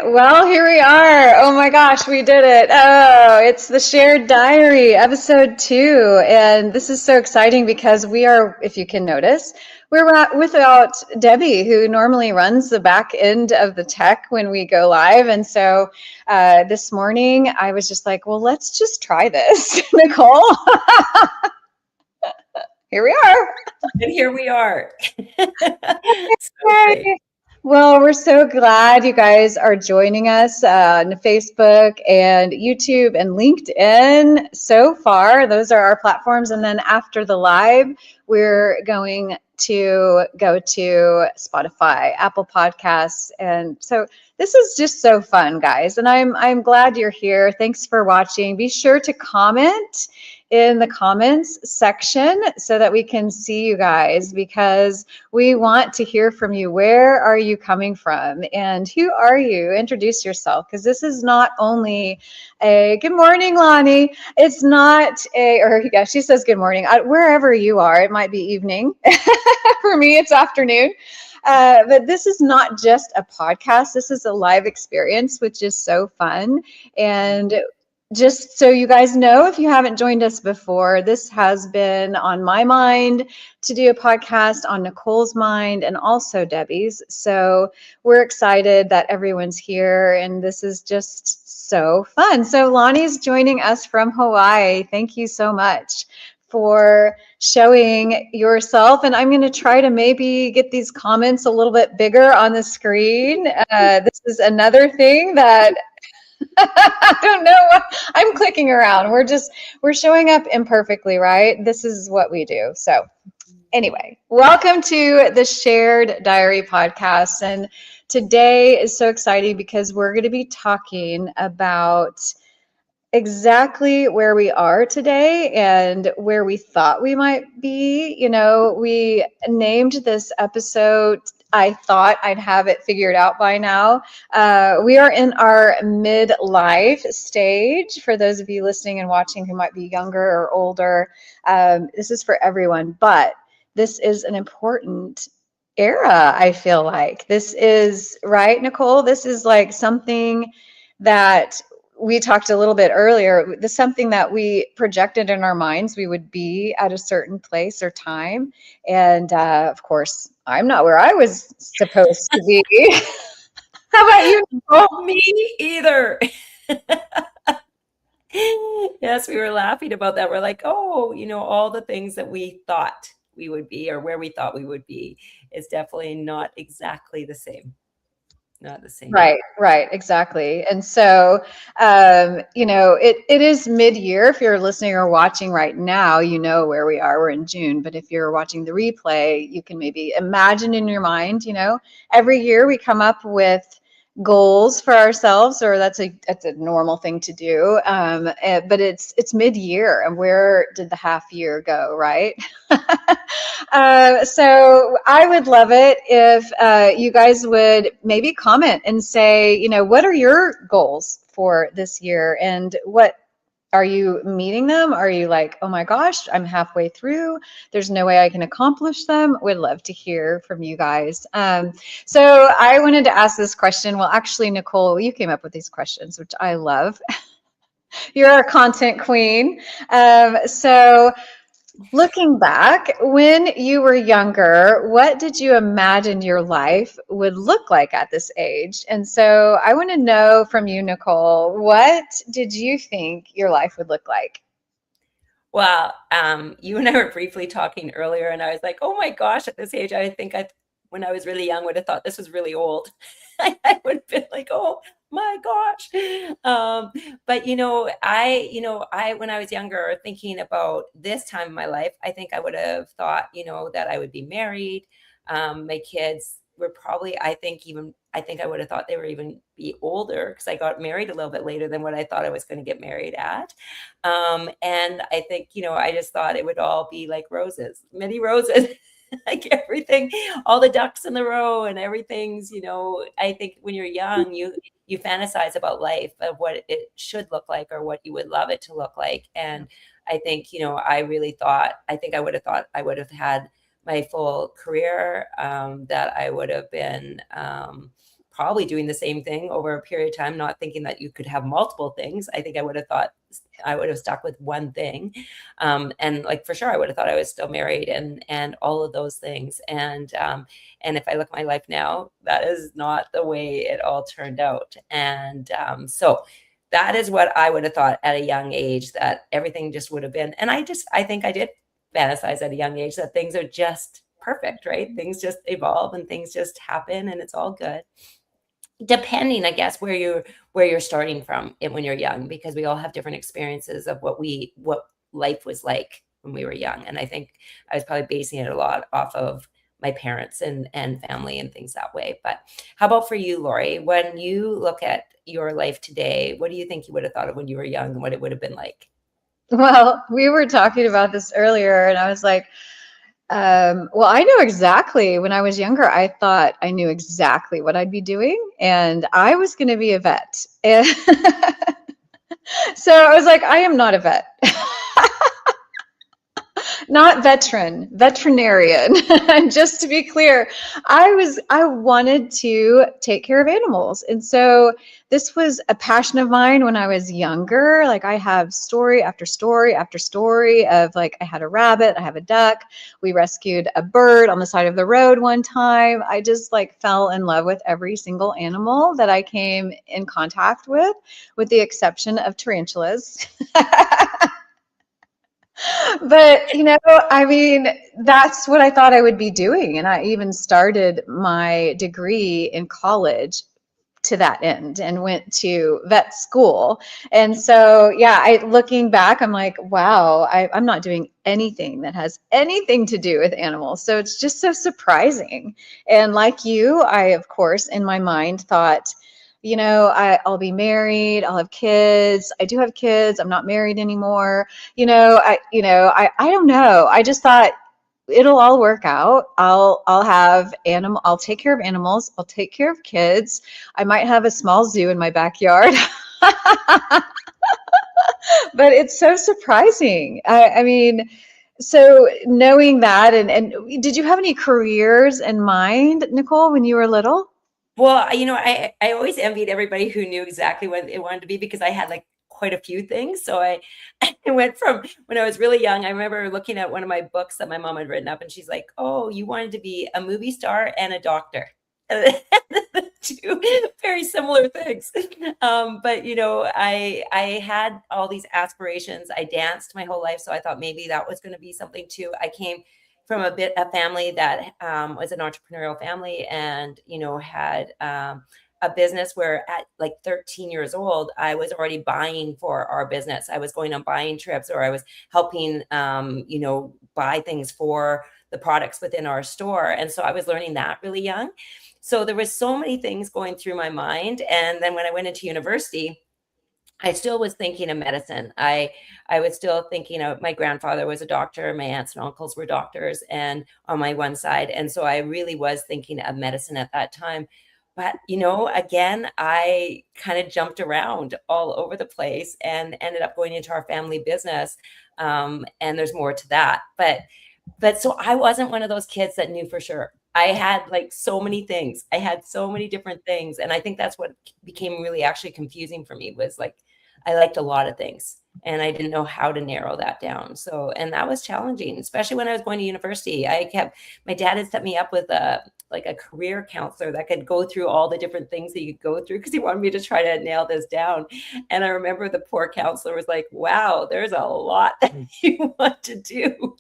Well, here we are. Oh my gosh, we did it. Oh, it's the Shared Diary, episode 2. And this is so exciting because we are, if you can notice, without Debbie, who normally runs the back end of the tech when we go live. And so this morning, I was just like, well, let's just try this, Nicole. Here we are. And here we are. So great. Yay. Well, we're so glad you guys are joining us on Facebook and YouTube and LinkedIn so far. Those are our platforms. And then after the live, we're going to go to Spotify, Apple Podcasts. And so this is just so fun, guys. And I'm glad you're here. Thanks for watching. Be sure to comment in the comments section so that we can see you guys, because we want to hear from you. Where are you coming from? And who are you? Introduce yourself, because this is not only a good morning, Lonnie. It's not or yeah, she says good morning. Wherever you are, it might be evening. For me, it's afternoon. But this is not just a podcast. This is a live experience, which is so fun. And just so you guys know, if you haven't joined us before, this has been on my mind to do a podcast, on Nicole's mind, and also Debbie's. So we're excited that everyone's here, and this is just so fun. So Lonnie's joining us from Hawaii. Thank you so much for showing yourself. And I'm going to try to maybe get these comments a little bit bigger on the screen. This is another thing that I don't know what I'm clicking around. We're showing up imperfectly, right? This is what we do. So anyway, welcome to the Shared Diary podcast. And today is so exciting because we're going to be talking about exactly where we are today and where we thought we might be. You know, we named this episode, I thought I'd have it figured out by now. We are in our midlife stage. For those of you listening and watching who might be younger or older, this is for everyone, but this is an important era, I feel like. This is, right, Nicole? This is like something that we talked a little bit earlier. This is something that we projected in our minds we would be at a certain place or time. And of course, I'm not where I was supposed to be. How about you, Nicole? Me either. Yes, we were laughing about that. We're like, oh, all the things that we thought we would be or where we thought we would be is definitely not exactly the same. Not the same. Right, exactly. And so, it is mid-year. If you're listening or watching right now, you know where we are. We're in June. But if you're watching the replay, you can maybe imagine in your mind, every year we come up with goals for ourselves, or that's a normal thing to do. But it's mid-year, and where did the half year go, right? So I would love it if you guys would maybe comment and say, what are your goals for this year, and what are you meeting them? Are you like, oh my gosh, I'm halfway through, there's no way I can accomplish them? Would love to hear from you guys. So I wanted to ask this question. Well, actually, Nicole, you came up with these questions, which I love. You're our content queen. So looking back, when you were younger, what did you imagine your life would look like at this age? And so I want to know from you, Nicole, what did you think your life would look like? Well, you and I were briefly talking earlier, and I was like, oh my gosh, at this age, I think when I was really young, would have thought this was really old. I would have been like, oh my gosh. But when I was younger, thinking about this time in my life, I think I would have thought, that I would be married. My kids were probably, I think I would have thought they were even be older, because I got married a little bit later than what I thought I was going to get married at. And I think, I just thought it would all be like roses, many roses. Like everything, all the ducks in the row and everything's, I think when you're young, you fantasize about life, of what it should look like or what you would love it to look like. And I think, I would have thought I would have had my full career, that I would have been, probably doing the same thing over a period of time, not thinking that you could have multiple things. I think I would have thought I would have stuck with one thing. And like, for sure, I would have thought I was still married and all of those things. And if I look at my life now, that is not the way it all turned out. And so that is what I would have thought at a young age, that everything just would have been. And I think I did fantasize at a young age that things are just perfect, right? Things just evolve and things just happen and it's all good. Depending, I guess, where you're starting from when you're young, because we all have different experiences of what life was like when we were young. And I think I was probably basing it a lot off of my parents and family and things that way. But how about for you, Lori? When you look at your life today, what do you think you would have thought of when you were young and what it would have been like? Well, we were talking about this earlier, and I was like, well, I know exactly when I was younger, I thought I knew exactly what I'd be doing, and I was going to be a vet. And so I was like, I am not a vet. Not veterinarian. And just to be clear, I wanted to take care of animals. And so this was a passion of mine when I was younger. Like, I have story after story after story of, like, I had a rabbit, I have a duck. We rescued a bird on the side of the road one time. I just, like, fell in love with every single animal that I came in contact with the exception of tarantulas. But, I mean, that's what I thought I would be doing. And I even started my degree in college to that end and went to vet school. And so, yeah, looking back, I'm like, wow, I'm not doing anything that has anything to do with animals. So it's just so surprising. And like you, I, of course, in my mind thought, I'll be married, I'll have kids. I do have kids. I'm not married anymore. I don't know. I just thought it'll all work out. I'll take care of animals. I'll take care of kids. I might have a small zoo in my backyard. But it's so surprising. I mean, so knowing that, and did you have any careers in mind, Nicole, when you were little? Well, I always envied everybody who knew exactly what they wanted to be, because I had like quite a few things. So I went from when I was really young. I remember looking at one of my books that my mom had written up, and she's like, "Oh, you wanted to be a movie star and a doctor." Two very similar things. But I had all these aspirations. I danced my whole life, so I thought maybe that was going to be something too. I came from a family that was an entrepreneurial family, and had a business where at like 13 years old, I was already buying for our business. I was going on buying trips, or I was helping buy things for the products within our store. And so I was learning that really young. So there was so many things going through my mind. And then when I went into university, I still was thinking of medicine. I was still thinking of, my grandfather was a doctor, my aunts and uncles were doctors, and on my one side. And so I really was thinking of medicine at that time. But, again, I kind of jumped around all over the place and ended up going into our family business. And there's more to that. But so I wasn't one of those kids that knew for sure. I had like so many things. I had so many different things. And I think that's what became really actually confusing for me, was like, I liked a lot of things and I didn't know how to narrow that down. So, and that was challenging, especially when I was going to university. My dad had set me up with a career counselor that could go through all the different things that you could go through, because he wanted me to try to nail this down. And I remember the poor counselor was like, wow, there's a lot that you want to do.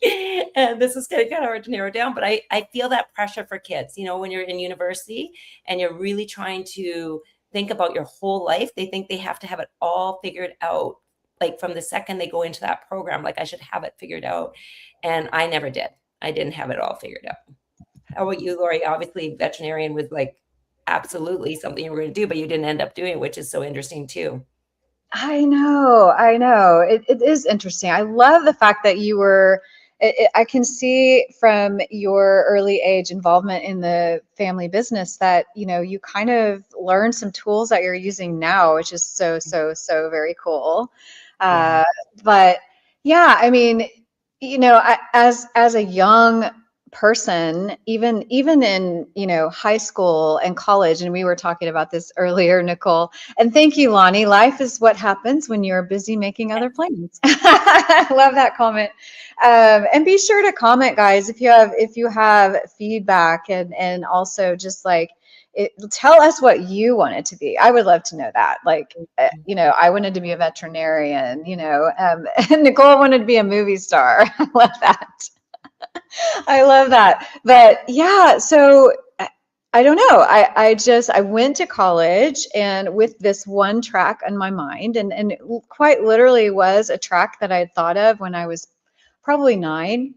And this is kind of hard to narrow down. But I feel that pressure for kids, when you're in university and you're really trying to think about your whole life, they think they have to have it all figured out. Like from the second they go into that program, like I should have it figured out. And I never did. I didn't have it all figured out. How about you, Lori? Obviously, veterinarian was like absolutely something you were going to do, but you didn't end up doing it, which is so interesting too. I know. It is interesting. I love the fact that you were, I can see from your early age involvement in the family business that, you kind of learned some tools that you're using now, which is so, so, so very cool. But yeah, I mean, as a young person, even in, high school and college, and we were talking about this earlier, Nicole, and thank you, Lonnie. Life is what happens when you're busy making other plans. I love that comment. And be sure to comment, guys, if you have feedback, and also just like tell us what you want it to be. I would love to know that. Like, I wanted to be a veterinarian, and Nicole wanted to be a movie star. I love that. I love that. But yeah, so I don't know. I went to college, and with this one track on my mind, and quite literally was a track that I had thought of when I was probably 9.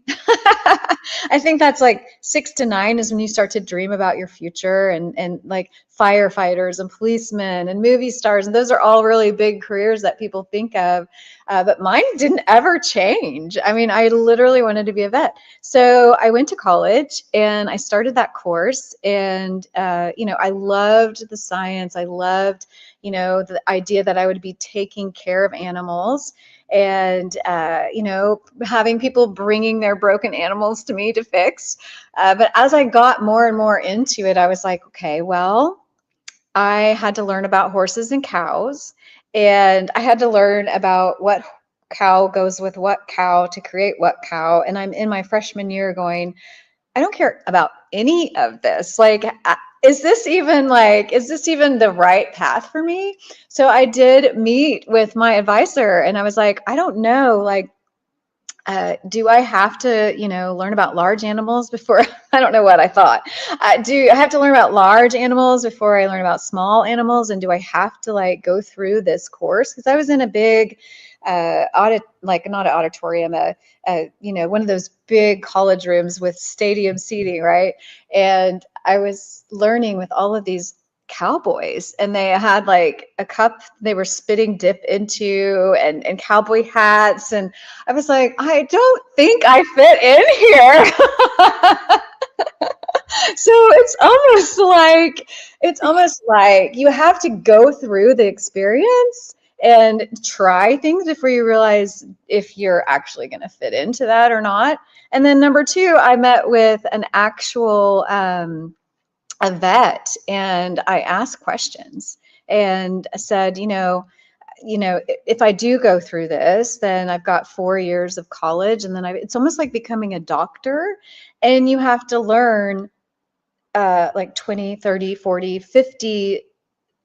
I think that's like 6 to 9 is when you start to dream about your future, and like firefighters and policemen and movie stars. And those are all really big careers that people think of. But mine didn't ever change. I mean, I literally wanted to be a vet. So I went to college and I started that course. And, I loved the science. I loved, the idea that I would be taking care of animals, and having people bringing their broken animals to me to fix. But as I got more and more into it, I was like, okay, well, I had to learn about horses and cows, and I had to learn about what cow goes with what cow to create what cow. And I'm in my freshman year going, I don't care about any of this. Like, is this even the right path for me? So I did meet with my advisor, and I was like, I don't know, like, do I have to, learn about large animals before? I don't know what I thought. Do I have to learn about large animals before I learn about small animals? And do I have to like go through this course? Because I was in a big like not an auditorium, one of those big college rooms with stadium seating, right? And I was learning with all of these cowboys, and they had like a cup they were spitting dip into, and cowboy hats, and I was like, I don't think I fit in here. So it's almost like you have to go through the experience and try things before you realize if you're actually going to fit into that or not. And then number 2, I met with an actual a vet, and I asked questions and said, if I do go through this, then I've got 4 years of college, and then it's almost like becoming a doctor, and you have to learn like 20, 30, 40, 50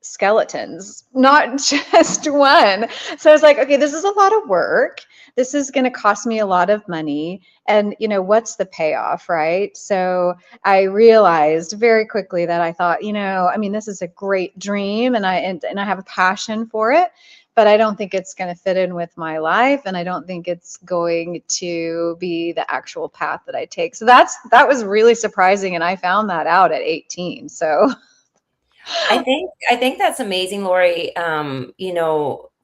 skeletons, not just one. So I was like, okay, this is a lot of work. This is going to cost me a lot of money. And, what's the payoff, right? So I realized very quickly that I thought, this is a great dream, and I have a passion for it, but I don't think it's going to fit in with my life, and I don't think it's going to be the actual path that I take. So that was really surprising, and I found that out at 18. So I think that's amazing, Lori.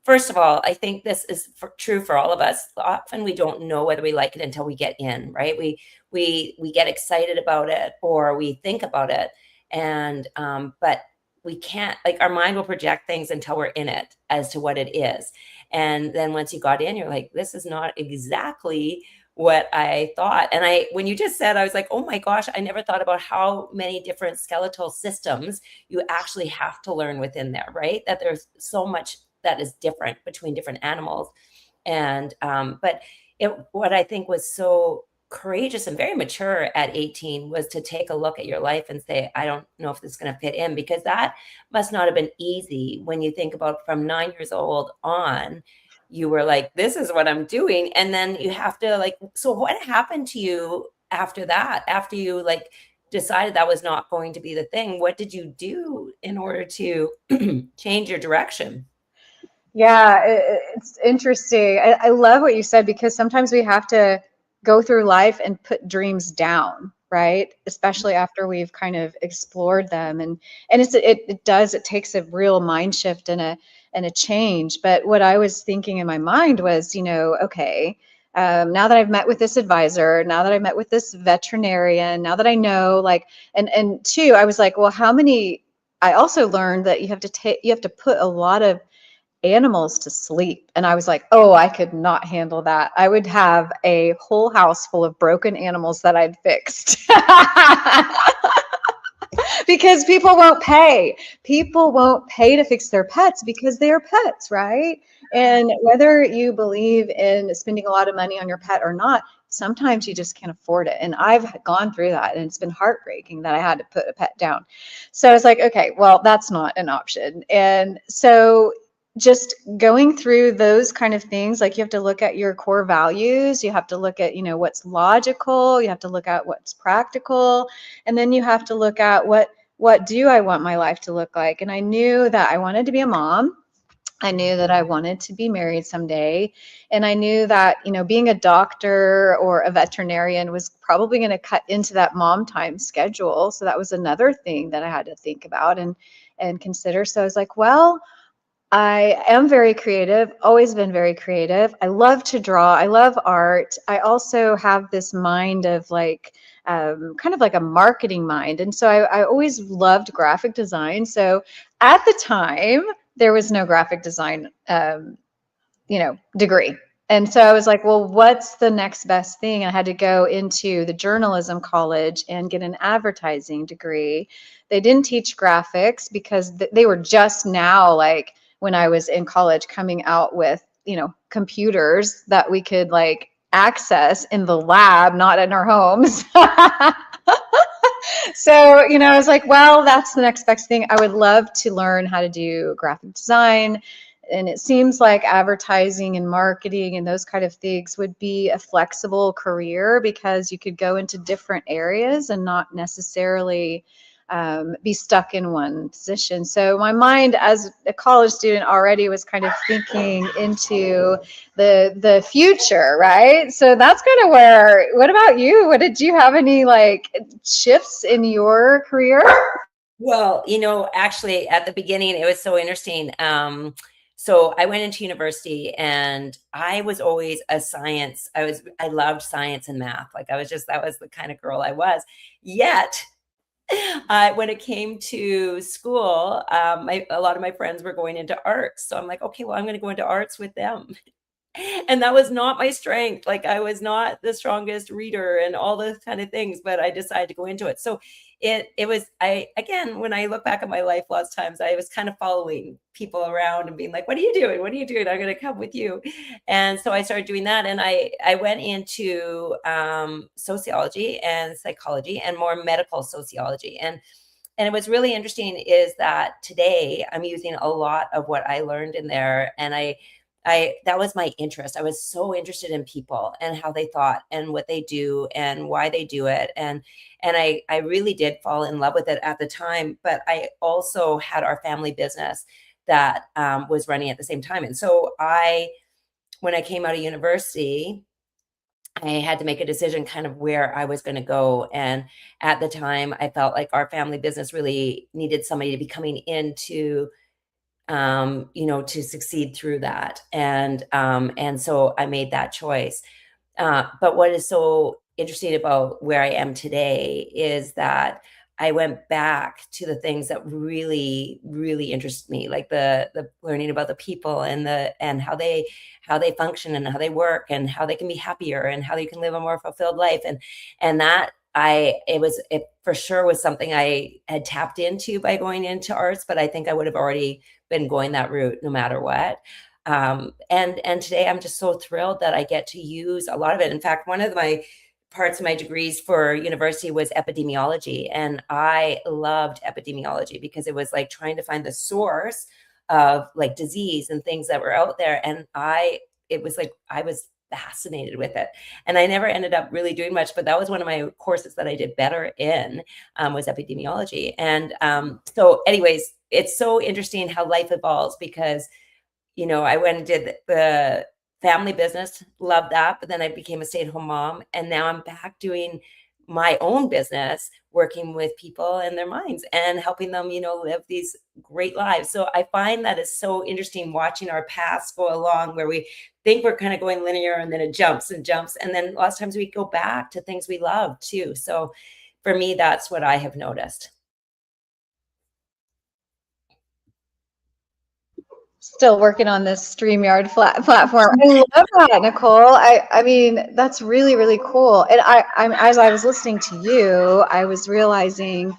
First of all, I think this is true for all of us. Often we don't know whether we like it until we get in, right? We get excited about it, or we think about it, and but we can't, like, our mind will project things until we're in it as to what it is. And then once you got in, you're like, this is not exactly what I thought. And when you just said, I was like, oh my gosh, I never thought about how many different skeletal systems you actually have to learn within there, right? That there's so much that is different between different animals. And but what I think was so courageous and very mature at 18 was to take a look at your life and say, I don't know if this is going to fit in, because that must not have been easy when you think about from 9 years old on. You were like, this is what I'm doing. And then you have to like, so what happened to you after that? After you like decided that was not going to be the thing, what did you do in order to change your direction? yeah, it's interesting. I love what you said, because sometimes we have to go through life and put dreams down, right? Especially after we've kind of explored them, and it takes a real mind shift and a change. But what I was thinking in my mind was, okay, now that I've met with this advisor, now that I've met with this veterinarian, now that I know, like, and 2, I was like, well, I also learned that you have to put a lot of animals to sleep. And I was like, oh, I could not handle that. I would have a whole house full of broken animals that I'd fixed. Because people won't pay. People won't pay to fix their pets because they are pets, right? And whether you believe in spending a lot of money on your pet or not, sometimes you just can't afford it. And I've gone through that, and it's been heartbreaking that I had to put a pet down. So I was like, okay, well, that's not an option. And so just going through those kind of things, like you have to look at your core values, you have to look at, what's logical, you have to look at what's practical, and then you have to look at what do I want my life to look like? And I knew that I wanted to be a mom. I knew that I wanted to be married someday. And I knew that, being a doctor or a veterinarian was probably going to cut into that mom time schedule. So that was another thing that I had to think about and consider. So I was like, well, I am very creative, always been very creative. I love to draw. I love art. I also have this mind of kind of like a marketing mind. And so I always loved graphic design. So at the time, there was no graphic design, degree. And so I was like, well, what's the next best thing? And I had to go into the journalism college and get an advertising degree. They didn't teach graphics because they were just now, like when I was in college, coming out with, computers that we could access in the lab, not in our homes. So, I was like, well, that's the next best thing. I would love to learn how to do graphic design. And it seems like advertising and marketing and those kind of things would be a flexible career because you could go into different areas and not necessarily be stuck in one position. So my mind as a college student already was kind of thinking into the future, right? So that's kind of where, what about you? Did you have any shifts in your career? Well, actually at the beginning, it was so interesting. So I went into university and I was always I loved science and math. That was the kind of girl I was. Yet, when it came to school, a lot of my friends were going into arts. So I'm like, okay, well, I'm going to go into arts with them. And that was not my strength. I was not the strongest reader and all those kind of things, but I decided to go into it. So it was, again, when I look back at my life lots of times, I was kind of following people around and being like, what are you doing? What are you doing? I'm going to come with you. And so I started doing that. And I went into sociology and psychology and more medical sociology. And it was really interesting is that today I'm using a lot of what I learned in there. And that was my interest. I was so interested in people and how they thought and what they do and why they do it. And I really did fall in love with it at the time, but I also had our family business that was running at the same time. And so when I came out of university, I had to make a decision kind of where I was going to go. And at the time, I felt like our family business really needed somebody to be coming into to succeed through that. And so I made that choice. But what is so interesting about where I am today is that I went back to the things that really, really interest me, like the learning about the people and how they function and how they work and how they can be happier and how they can live a more fulfilled life. And that it for sure was something I had tapped into by going into arts, but I think I would have already been going that route no matter what. And today I'm just so thrilled that I get to use a lot of it. In fact, one of my parts of my degrees for university was epidemiology. And I loved epidemiology because it was like trying to find the source of disease and things that were out there. And it was like, I was fascinated with it. And I never ended up really doing much, but that was one of my courses that I did better in, was epidemiology. And so anyways, it's so interesting how life evolves because, I went and did the family business, loved that, but then I became a stay-at-home mom. And now I'm back doing my own business, working with people and their minds and helping them, live these great lives. So I find that it's so interesting watching our paths go along where we think we're kind of going linear and then it jumps and jumps. And then lots of times we go back to things we love too. So for me, that's what I have noticed. Still working on this StreamYard platform. I love that, Nicole. I mean, that's really, really cool. And as I was listening to you, I was realizing,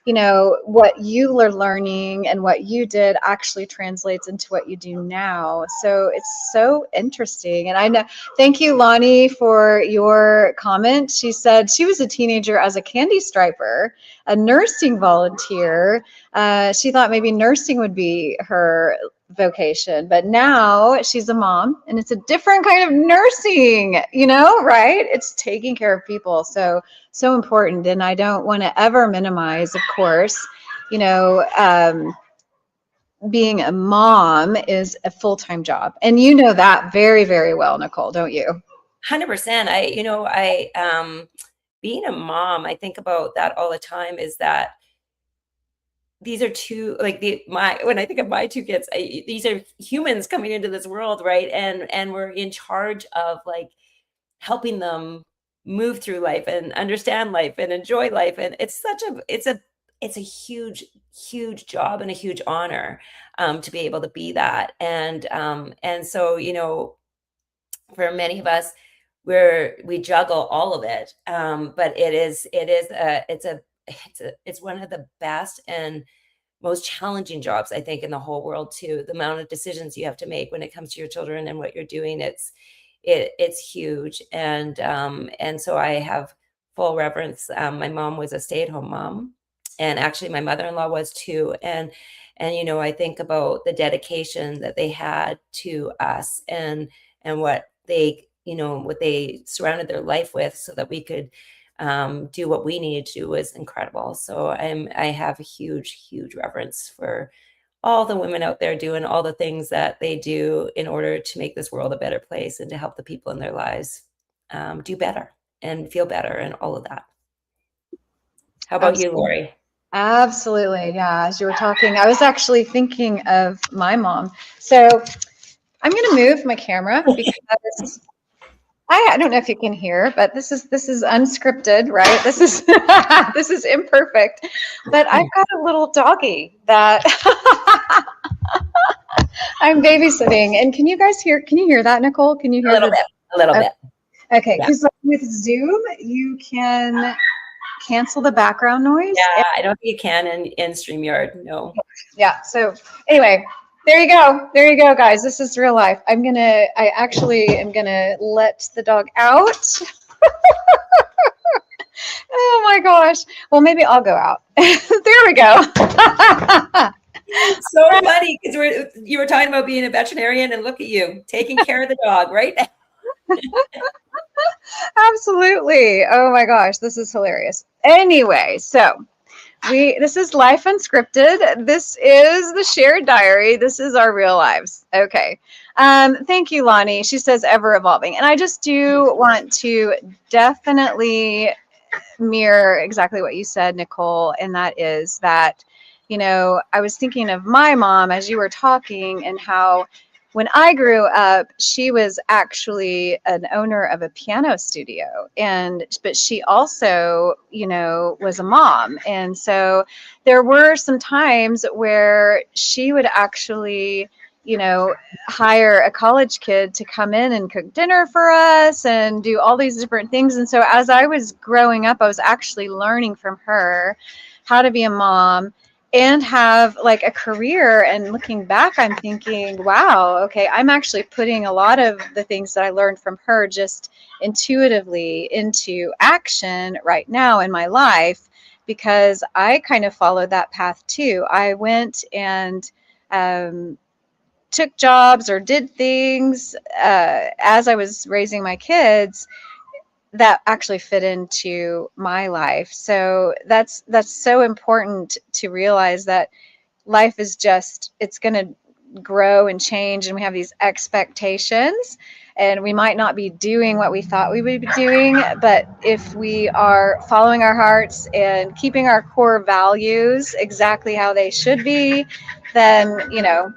what you were learning and what you did actually translates into what you do now. So it's so interesting. And I know, thank you, Lonnie, for your comment. She said she was a teenager as a candy striper, a nursing volunteer. She thought maybe nursing would be her vocation, but now she's a mom and it's a different kind of nursing, right? It's taking care of people. So important. And I don't want to ever minimize, of course, being a mom is a full-time job. And you know that very, very well, Nicole, don't you? 100%. Being a mom, I think about that all the time, is that these are two, like when I think of my two kids, these are humans coming into this world, right? And we're in charge of like helping them move through life and understand life and enjoy life. And it's a huge job and a huge honor to be able to be that. And so, for many of us, we juggle all of it. But it's one of the best and most challenging jobs, I think, in the whole world too. The amount of decisions you have to make when it comes to your children and what you're doing, it's huge. And so I have full reverence. My mom was a stay-at-home mom, and actually my mother-in-law was too. And I think about the dedication that they had to us and what they surrounded their life with so that we could do what we needed to do was incredible. So I have a huge reverence for all the women out there doing all the things that they do in order to make this world a better place and to help the people in their lives do better and feel better and all of that. How about you, Lori? Absolutely. Yeah. As you were talking, I was actually thinking of my mom. So I'm going to move my camera because I don't know if you can hear, but this is unscripted, right? This is this is imperfect. But I've got a little doggy that I'm babysitting. And can you guys hear? Can you hear that, Nicole? Can you hear a little bit? Okay, because with Zoom you can cancel the background noise. Yeah, I don't think you can in StreamYard. No. Yeah. So anyway. There you go, guys. This is real life. I actually am gonna let the dog out. Oh my gosh. Well, maybe I'll go out. There we go. So funny, because you were talking about being a veterinarian, and look at you taking care of the dog, right? Absolutely. Oh my gosh, this is hilarious. Anyway, so this is Life Unscripted. This is the shared diary. This is our real lives. Okay. Thank you, Lonnie. She says ever evolving. And I just do want to definitely mirror exactly what you said, Nicole. And that is that, I was thinking of my mom as you were talking and how when I grew up, she was actually an owner of a piano studio, but she also, was a mom. And so there were some times where she would actually, hire a college kid to come in and cook dinner for us and do all these different things. And so as I was growing up, I was actually learning from her how to be a mom and have like a career. And looking back, I'm thinking, wow, okay, I'm actually putting a lot of the things that I learned from her just intuitively into action right now in my life, because I kind of followed that path too. I went and took jobs or did things as I was raising my kids that actually fit into my life. So that's so important to realize that life is it's going to grow and change, and we have these expectations, and we might not be doing what we thought we would be doing, but if we are following our hearts and keeping our core values exactly how they should be, then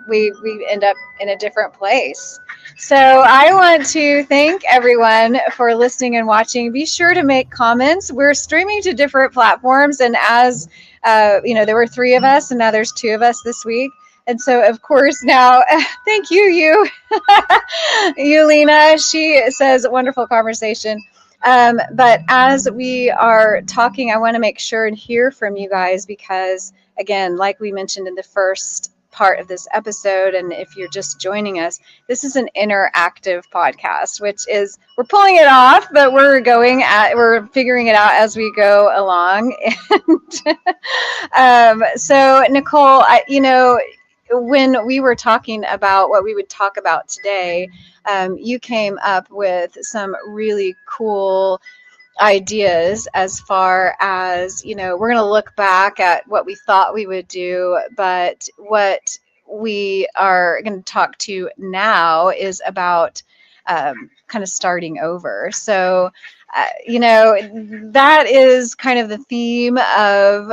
we end up in a different place. So I want to thank everyone for listening and watching. Be sure to make comments. We're streaming to different platforms, and as there were 3 of us, and now there's 2 of us this week. And so, of course, now, thank you, Lena. She says, wonderful conversation. But as we are talking, I want to make sure and hear from you guys because, again, like we mentioned in the first part of this episode, and if you're just joining us, this is an interactive podcast, which is we're pulling it off, but we're figuring it out as we go along. And so, Nicole, when we were talking about what we would talk about today, you came up with some really cool ideas as far as, we're going to look back at what we thought we would do, but what we are going to talk to now is about kind of starting over. So, that is kind of the theme of,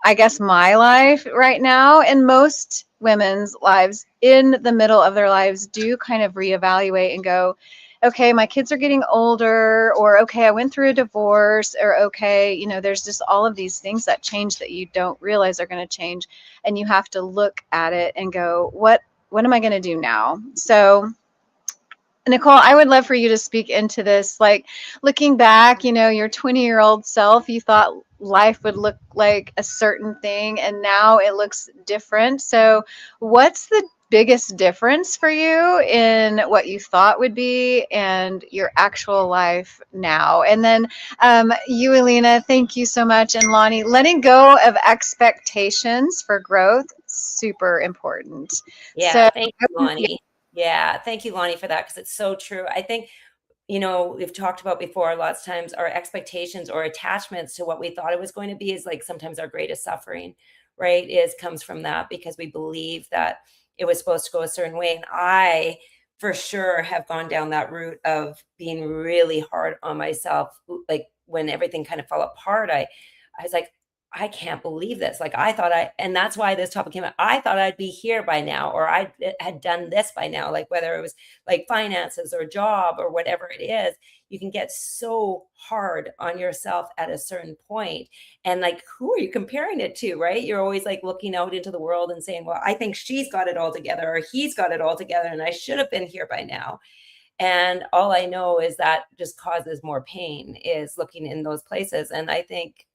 I guess, my life right now, and most women's lives in the middle of their lives do kind of reevaluate and go, okay, my kids are getting older, or okay, I went through a divorce, or okay, there's just all of these things that change that you don't realize are going to change. And you have to look at it and go, what am I going to do now? So, Nicole, I would love for you to speak into this. Like, looking back, your 20-year-old self, you thought life would look like a certain thing, and now it looks different. So, what's the biggest difference for you in what you thought would be and your actual life now? And then, you, Alina, thank you so much. And Lonnie, letting go of expectations for growth, super important. Yeah, So, thank you, Lonnie. Yeah, thank you, Lonnie, for that, because it's so true. I think, we've talked about before, lots of times our expectations or attachments to what we thought it was going to be is like sometimes our greatest suffering, right? Comes from that because we believe that it was supposed to go a certain way. And I, for sure, have gone down that route of being really hard on myself. Like when everything kind of fell apart, I was like, I can't believe this. Like and that's why this topic came out. I thought I'd be here by now, or I had done this by now, like whether it was like finances or job or whatever it is, you can get so hard on yourself at a certain point. And like, who are you comparing it to, right? You're always like looking out into the world and saying, well, I think she's got it all together, or he's got it all together, and I should have been here by now. And all I know is that just causes more pain, is looking in those places. And I think,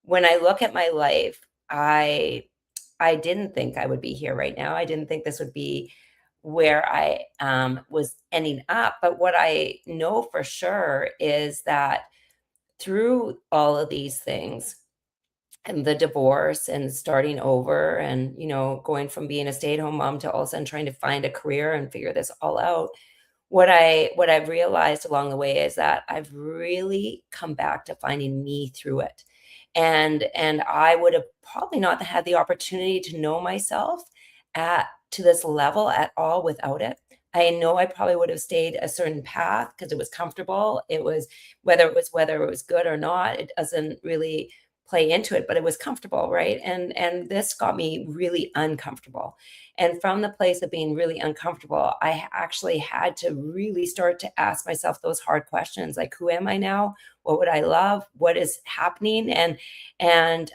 when I look at my life, I didn't think I would be here right now. I didn't think this would be where I was ending up. But what I know for sure is that through all of these things, and the divorce and starting over, and going from being a stay-at-home mom to all of a sudden trying to find a career and figure this all out, what I've realized along the way is that I've really come back to finding me through it. And I would have probably not had the opportunity to know myself to this level at all without it. I know I probably would have stayed a certain path because it was comfortable. It was whether it was good or not, it doesn't really play into it, but it was comfortable, right? And this got me really uncomfortable. And from the place of being really uncomfortable, I actually had to really start to ask myself those hard questions, like, who am I now? What would I love? What is happening? And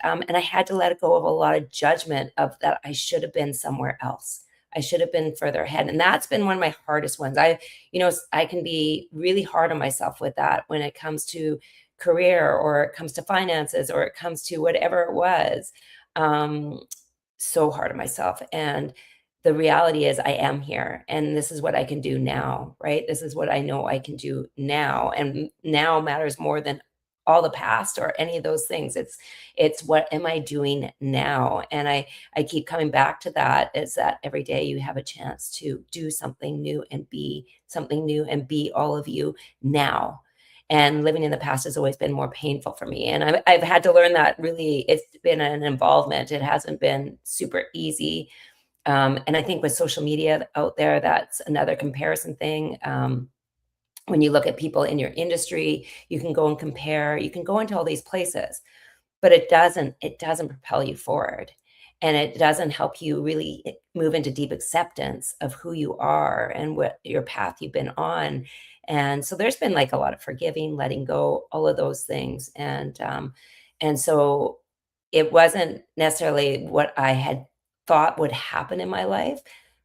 I had to let go of a lot of judgment of that I should have been somewhere else. I should have been further ahead. And that's been one of my hardest ones. I can be really hard on myself with that when it comes to career, or it comes to finances, or it comes to whatever it was. So hard on myself. And the reality is I am here, and this is what I can do now, right? This is what I know I can do now. And now matters more than all the past or any of those things. It's what am I doing now? And I keep coming back to that, is that every day you have a chance to do something new and be something new and be all of you now. And living in the past has always been more painful for me. And I've had to learn that really it's been an involvement. It hasn't been super easy. And I think with social media out there, that's another comparison thing. When you look at people in your industry, you can go and compare, you can go into all these places, but it doesn't propel you forward. And it doesn't help you really move into deep acceptance of who you are and what your path you've been on. And so there's been like a lot of forgiving, letting go, all of those things. And so it wasn't necessarily what I had thought would happen in my life.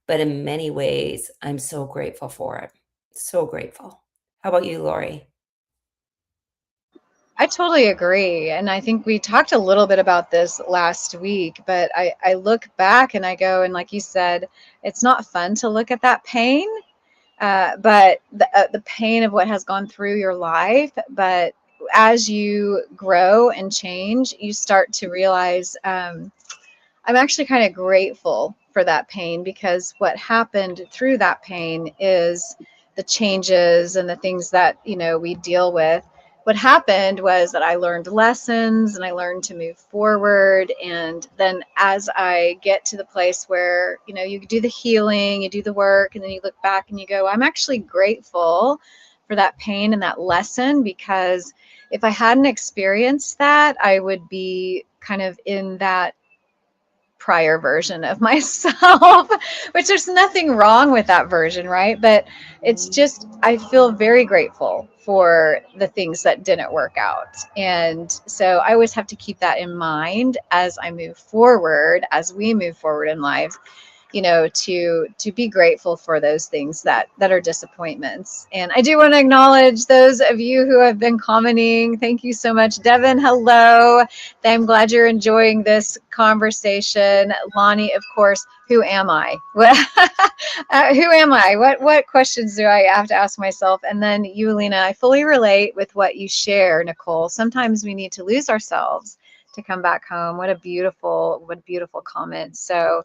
But in many ways, I'm so grateful for it. So grateful. How about you, Lori? I totally agree. And I think we talked a little bit about this last week, but I look back and I go, and like you said, it's not fun to look at that pain, but the pain of what has gone through your life. But as you grow and change, you start to realize, I'm actually kind of grateful for that pain, because what happened through that pain is the changes and the things that, we deal with. What happened was that I learned lessons and I learned to move forward. And then as I get to the place where, you do the healing, you do the work, and then you look back and you go, I'm actually grateful for that pain and that lesson, because if I hadn't experienced that, I would be kind of in that prior version of myself, which there's nothing wrong with that version, right? But it's just, I feel very grateful for the things that didn't work out. And so I always have to keep that in mind as I move forward, as we move forward in life, to be grateful for those things that are disappointments. And I do want to acknowledge those of you who have been commenting. Thank you so much. Devin, hello. I'm glad you're enjoying this conversation. Lonnie, of course, who am I? Who am I? What questions do I have to ask myself? And then you, Lena, I fully relate with what you share, Nicole. Sometimes we need to lose ourselves to come back home. What a beautiful comment. So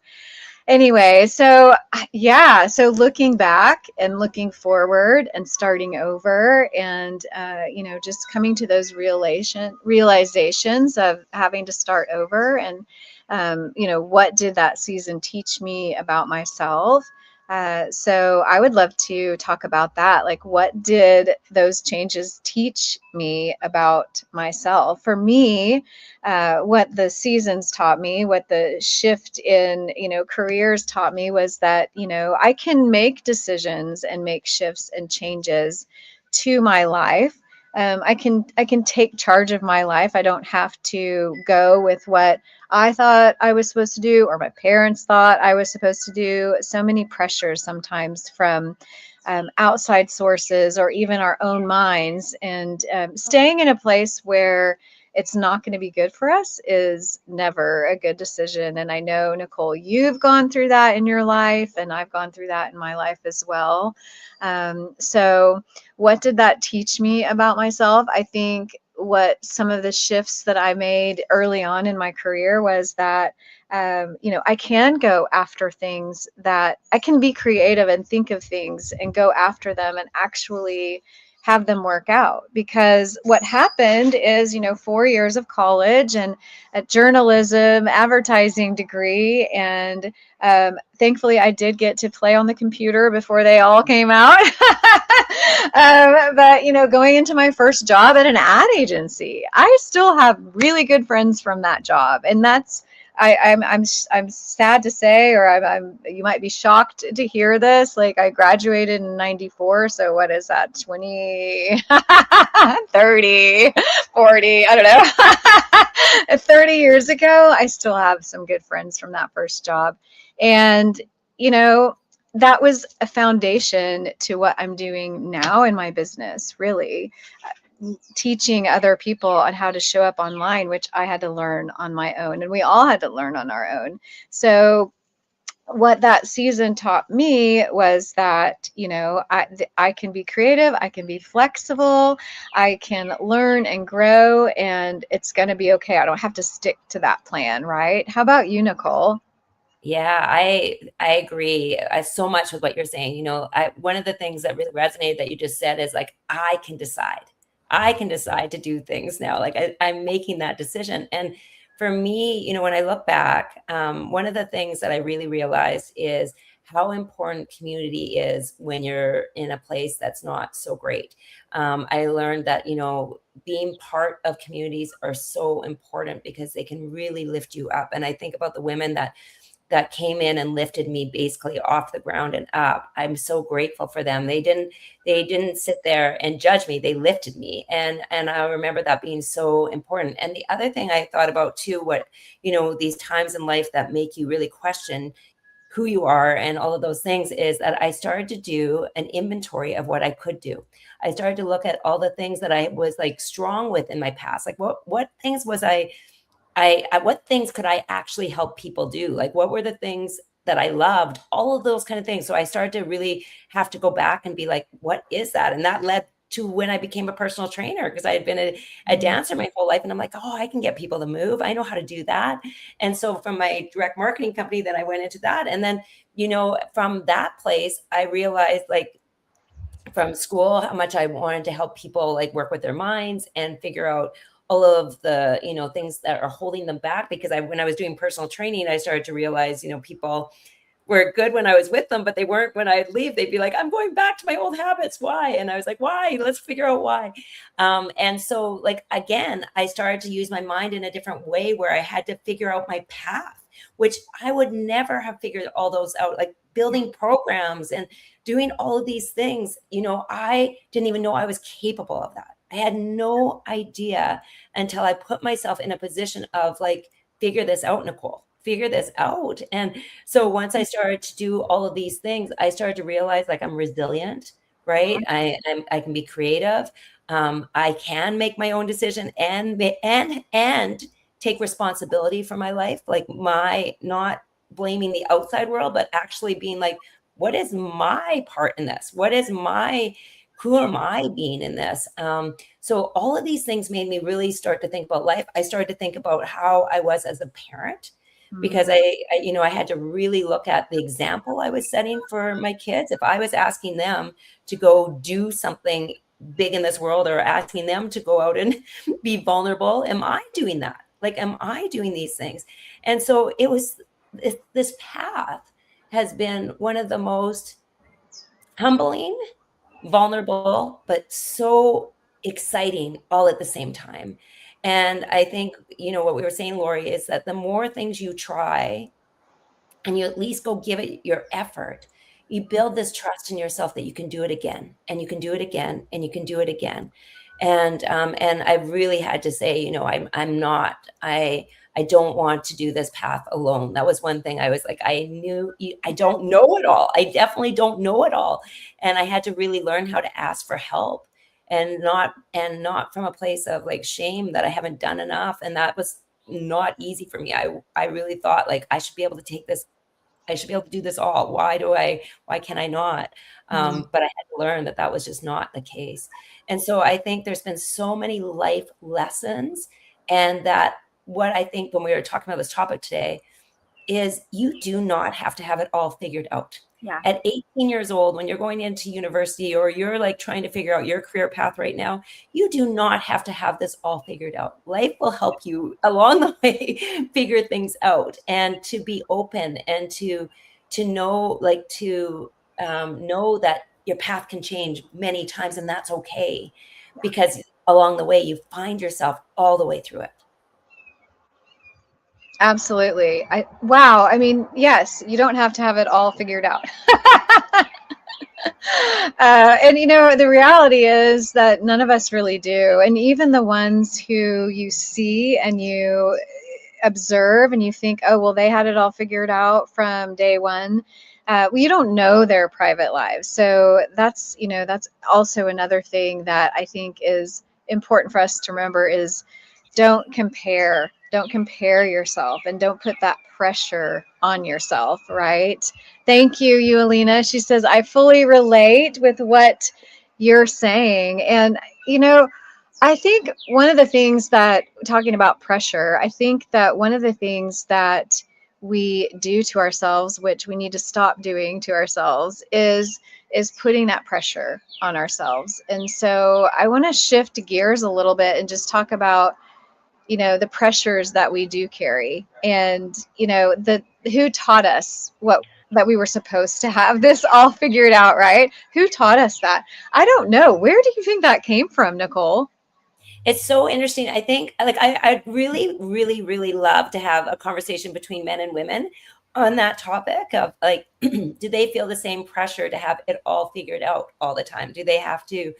anyway, so yeah, so looking back and looking forward and starting over, and just coming to those realizations of having to start over. And what did that season teach me about myself? So I would love to talk about that. Like, what did those changes teach me about myself? For me, what the seasons taught me, what the shift in, careers taught me, was that, I can make decisions and make shifts and changes to my life. I can take charge of my life. I don't have to go with what I thought I was supposed to do, or my parents thought I was supposed to do. So many pressures sometimes from outside sources, or even our own minds. And staying in a place where it's not going to be good for us is never a good decision. And I know, Nicole, you've gone through that in your life, and I've gone through that in my life as well. So what did that teach me about myself? I think what some of the shifts that I made early on in my career was that, I can go after things, that I can be creative and think of things and go after them and actually have them work out. Because what happened is, 4 years of college and a journalism advertising degree, and thankfully I did get to play on the computer before they all came out. But going into my first job at an ad agency, I still have really good friends from that job. And that's, I'm sad to say, or you might be shocked to hear this. Like, I graduated in 94. So what is that? 20, 30, 40, I don't know. 30 years ago, I still have some good friends from that first job. And, that was a foundation to what I'm doing now in my business, really. Teaching other people on how to show up online, which I had to learn on my own, and we all had to learn on our own. So what that season taught me was that, I can be creative, I can be flexible, I can learn and grow, and it's going to be okay. I don't have to stick to that plan, right? How about you, Nicole? Yeah, I agree so much with what you're saying. One of the things that really resonated that you just said is like, I can decide. I can decide to do things now. Like I'm making that decision. And for me, when I look back, one of the things that I really realized is how important community is when you're in a place that's not so great. I learned that, being part of communities are so important because they can really lift you up. And I think about the women that that came in and lifted me basically off the ground and up. I'm so grateful for them. They didn't sit there and judge me. They lifted me. And I remember that being so important. And the other thing I thought about too, what, these times in life that make you really question who you are and all of those things, is that I started to do an inventory of what I could do. I started to look at all the things that I was like strong with in my past. Like what things was what things could I actually help people do? Like, what were the things that I loved? All of those kind of things. So I started to really have to go back and be like, what is that? And that led to when I became a personal trainer, because I had been a dancer my whole life. And I'm like, oh, I can get people to move. I know how to do that. And so from my direct marketing company, then I went into that. And then, from that place, I realized, like, from school, how much I wanted to help people like work with their minds and figure out all of the things that are holding them back. Because when I was doing personal training, I started to realize people were good when I was with them, but they weren't when I'd leave. They'd be like, I'm going back to my old habits. Why? And I was like, why? Let's figure out why. And so, like, again, I started to use my mind in a different way, where I had to figure out my path, which I would never have figured all those out, like building programs and doing all of these things. I didn't even know I was capable of that. I had no idea until I put myself in a position of like, figure this out, Nicole, figure this out. And so once I started to do all of these things, I started to realize, like, I'm resilient, right? I can be creative. I can make my own decision and take responsibility for my life, like not blaming the outside world, but actually being like, what is my part in this? Who am I being in this? So all of these things made me really start to think about life. I started to think about how I was as a parent, because I had to really look at the example I was setting for my kids. If I was asking them to go do something big in this world, or asking them to go out and be vulnerable, am I doing that? Like, am I doing these things? And so this path has been one of the most humbling, vulnerable, but so exciting all at the same time. And I think, what we were saying, Lori, is that the more things you try and you at least go give it your effort, you build this trust in yourself that you can do it again, and you can do it again, and you can do it again. And I really had to say, I don't want to do this path alone. That was one thing I was like, I don't know it all. I definitely don't know it all. And I had to really learn how to ask for help, and not from a place of like shame that I haven't done enough. And that was not easy for me. I really thought, like, I should be able to take this. I should be able to do this all. Why can I not? But I had to learn that that was just not the case. And so I think there's been so many life lessons, and that what I think when we were talking about this topic today is, you do not have to have it all figured out. Yeah. At 18 years old, when you're going into university, or you're like trying to figure out your career path right now, you do not have to have this all figured out. Life will help you along the way figure things out, and to be open, and to know, like, to know that your path can change many times, and that's okay, because along the way you find yourself all the way through it. Absolutely. Wow. I mean, yes, you don't have to have it all figured out. And the reality is that none of us really do. And even the ones who you see and you observe and you think, oh, well, they had it all figured out from day one. Well, you don't know their private lives. So that's also another thing that I think is important for us to remember is, don't compare yourself, and don't put that pressure on yourself, right? Thank you, Alina. She says, I fully relate with what you're saying. And, I think one of the things that, talking about pressure, I think that one of the things that we do to ourselves, which we need to stop doing to ourselves, is putting that pressure on ourselves. And so I want to shift gears a little bit and just talk about the pressures that we do carry, and who taught us that we were supposed to have this all figured out, right? Who taught us that? I don't know. Where do you think that came from, Nicole? It's so interesting. I think, like, I'd really, really, really love to have a conversation between men and women on that topic of like, do they feel the same pressure to have it all figured out all the time? Do they have to,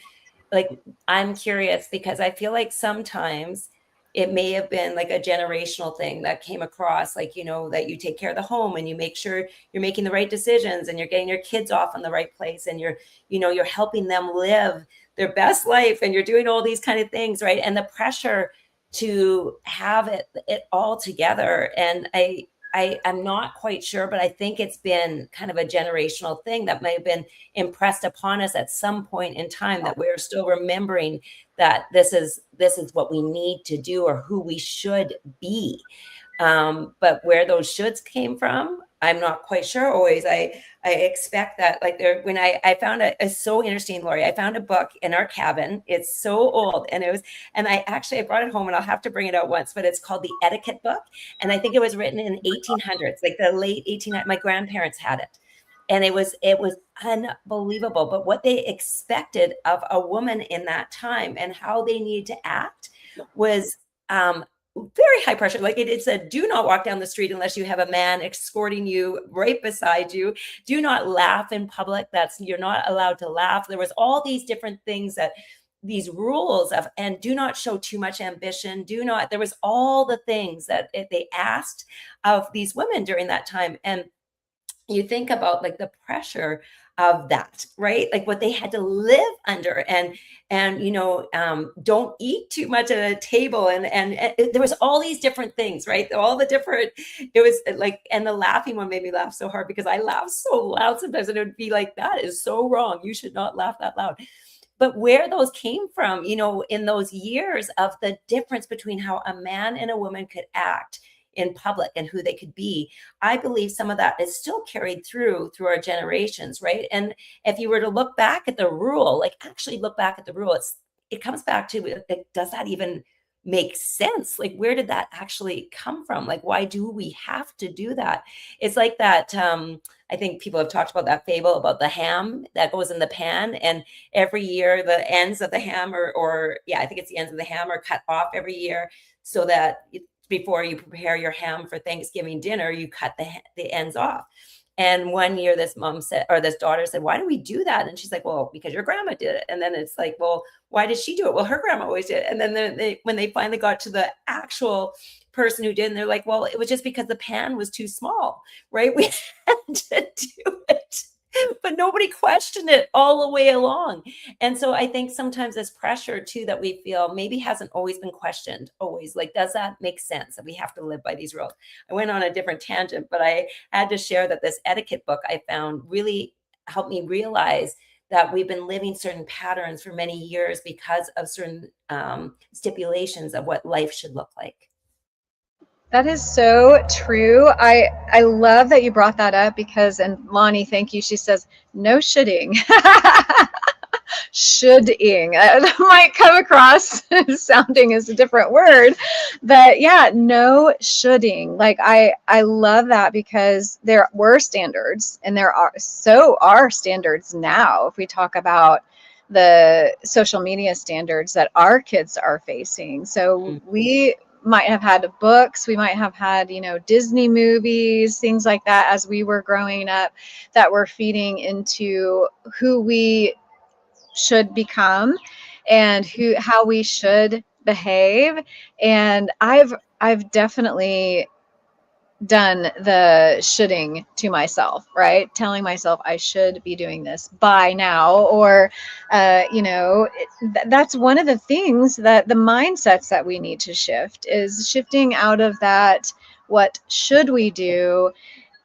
like, I'm curious because I feel like sometimes it may have been like a generational thing that came across, like, that you take care of the home and you make sure you're making the right decisions and you're getting your kids off in the right place and you're helping them live their best life and you're doing all these kind of things, right? And the pressure to have it all together. And I'm not quite sure, but I think it's been kind of a generational thing that may have been impressed upon us at some point in time, that we're still remembering that this is what we need to do or who we should be. But where those shoulds came from, I'm not quite sure always. I expect that, like, when I found it's so interesting, Lori. I found a book in our cabin. It's so old, and I brought it home, and I'll have to bring it out once. But it's called the Etiquette Book, and I think it was written in 1800s, like the late 1800s. My grandparents had it, and it was unbelievable. But what they expected of a woman in that time and how they needed to act was very high pressure. Like it said, do not walk down the street unless you have a man escorting you right beside you. Do not laugh in public. You're not allowed to laugh. There was all these different things, that these rules of, and do not show too much ambition. There was all the things that they asked of these women during that time. And you think about like the pressure of that, right? Like what they had to live under, and don't eat too much at a table, and there was all these different things, right? All the different, it was like, and the laughing one made me laugh so hard because I laugh so loud sometimes, and it would be like, that is so wrong, you should not laugh that loud. But where those came from, in those years of the difference between how a man and a woman could act in public and who they could be, I believe some of that is still carried through our generations, right? And if you were to look back at the rule, like actually look back at the rule, it comes back to, like, does that even make sense? Like, where did that actually come from? Like, why do we have to do that? It's like that. I think people have talked about that fable about the ham that goes in the pan, and every year the ends of the ham, I think it's the ends of the ham, are cut off every year, so that before you prepare your ham for Thanksgiving dinner, you cut the ends off. And one year this daughter said, why do we do that? And she's like, well, because your grandma did it. And then it's like, well, why did she do it? Well, her grandma always did it. And then when they finally got to the actual person who did, and they're like, well, it was just because the pan was too small, right? We had to do it. But nobody questioned it all the way along. And so I think sometimes this pressure too that we feel maybe hasn't always been questioned always. Like, does that make sense that we have to live by these rules? I went on a different tangent, but I had to share that this etiquette book I found really helped me realize that we've been living certain patterns for many years because of certain stipulations of what life should look like. That is so true. I love that you brought that up because, and Lonnie, thank you. She says, no shoulding. Shoulding. That might come across sounding as a different word, but yeah, no shoulding. Like I love that because there were standards, and there are standards now. If we talk about the social media standards that our kids are facing. So we might have had books, we might have had, Disney movies, things like that as we were growing up, that were feeding into who we should become and how we should behave. And I've definitely done the shoulding to myself, right? Telling myself I should be doing this by now, or that's one of the things that the mindsets that we need to shift, is shifting out of that what should we do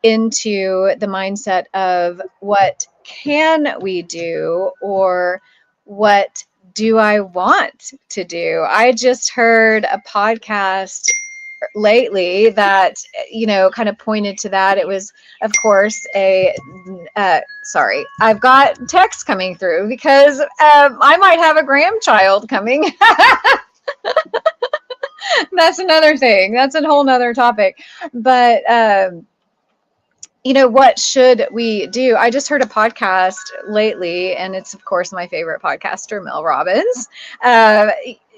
into the mindset of what can we do, or what do I want to do. I just heard a podcast lately that kind of pointed to that. It was, of course, sorry, I've got text coming through because I might have a grandchild coming. That's another thing, that's a whole nother topic. But what should we do? I just heard a podcast lately, and it's of course my favorite podcaster, Mel Robbins.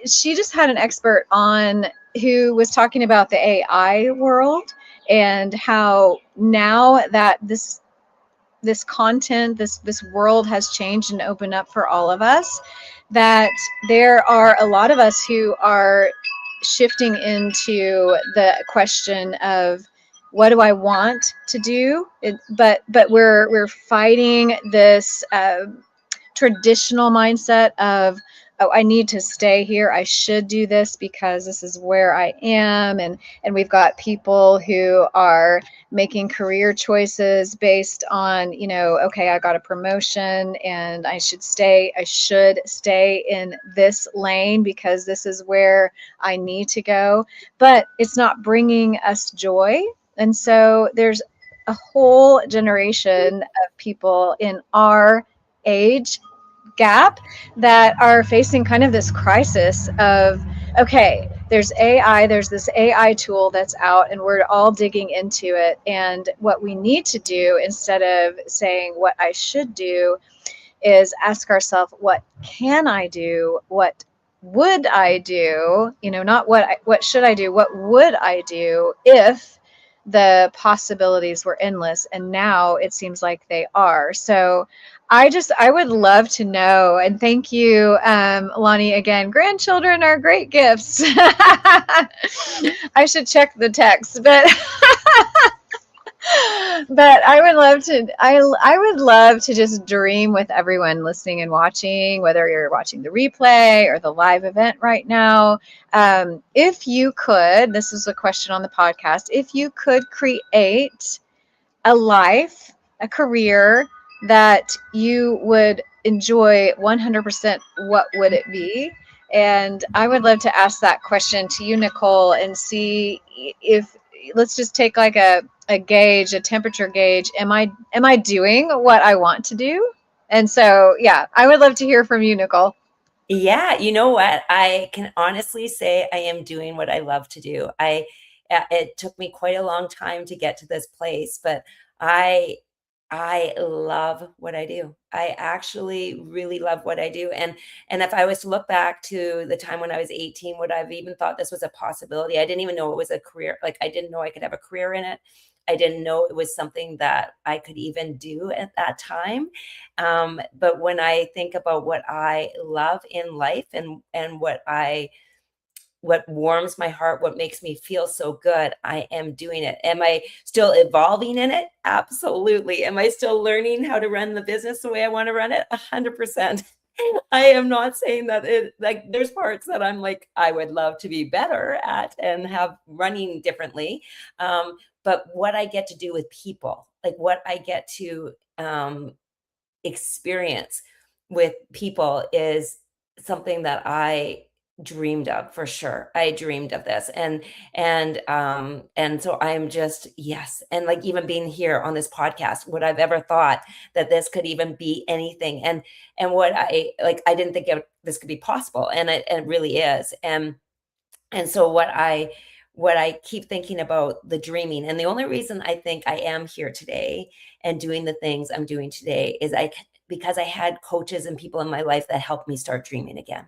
She just had an expert on who was talking about the AI world and how now that this content, this world has changed and opened up for all of us, that there are a lot of us who are shifting into the question of what do I want to do? But we're fighting this traditional mindset of, oh, I need to stay here, I should do this because this is where I am. And we've got people who are making career choices based on, okay, I got a promotion and I should stay in this lane because this is where I need to go, but it's not bringing us joy. And so there's a whole generation of people in our age gap that are facing kind of this crisis of, okay, there's this AI tool that's out and we're all digging into it. And what we need to do, instead of saying what I should do, is ask ourselves, what can I do? What would I do? Not what should I do? What would I do if the possibilities were endless? And now it seems like they are. So I would love to know, and thank you, Lonnie, again. Grandchildren are great gifts. I should check the text, but but I would love to just dream with everyone listening and watching, whether you're watching the replay or the live event right now. If you could, this is a question on the podcast, if you could create a life, a career that you would enjoy 100%, what would it be? And I would love to ask that question to you, Nicole, and see if, let's just take like a gauge, a temperature gauge. Am I doing what I want to do? And so, yeah, I would love to hear from you, Nicole. Yeah, you know what? I can honestly say I am doing what I love to do. It took me quite a long time to get to this place, but I I love what I do. I actually really love what I do. And if I was to look back to the time when I was 18, would I have even thought this was a possibility? I didn't even know it was a career. Like I didn't know I could have a career in it. I didn't know it was something that I could even do at that time. But when I think about what I love in life and what warms my heart, what makes me feel so good, I am doing it. Am I still evolving in it? Absolutely. Am I still learning how to run the business the way I want to run it? 100%. I am not saying that there's parts that I'm like, I would love to be better at and have running differently. But what I get to do with people, like what I get to experience with people is something that I dreamed of for sure. I dreamed of this and so I'm just yes. And like even being here on this podcast, would I've ever thought that this could even be anything? And what I didn't think this could be possible. And it really is. And so what I keep thinking about the dreaming, and the only reason I think I am here today and doing the things I'm doing today is because I had coaches and people in my life that helped me start dreaming again.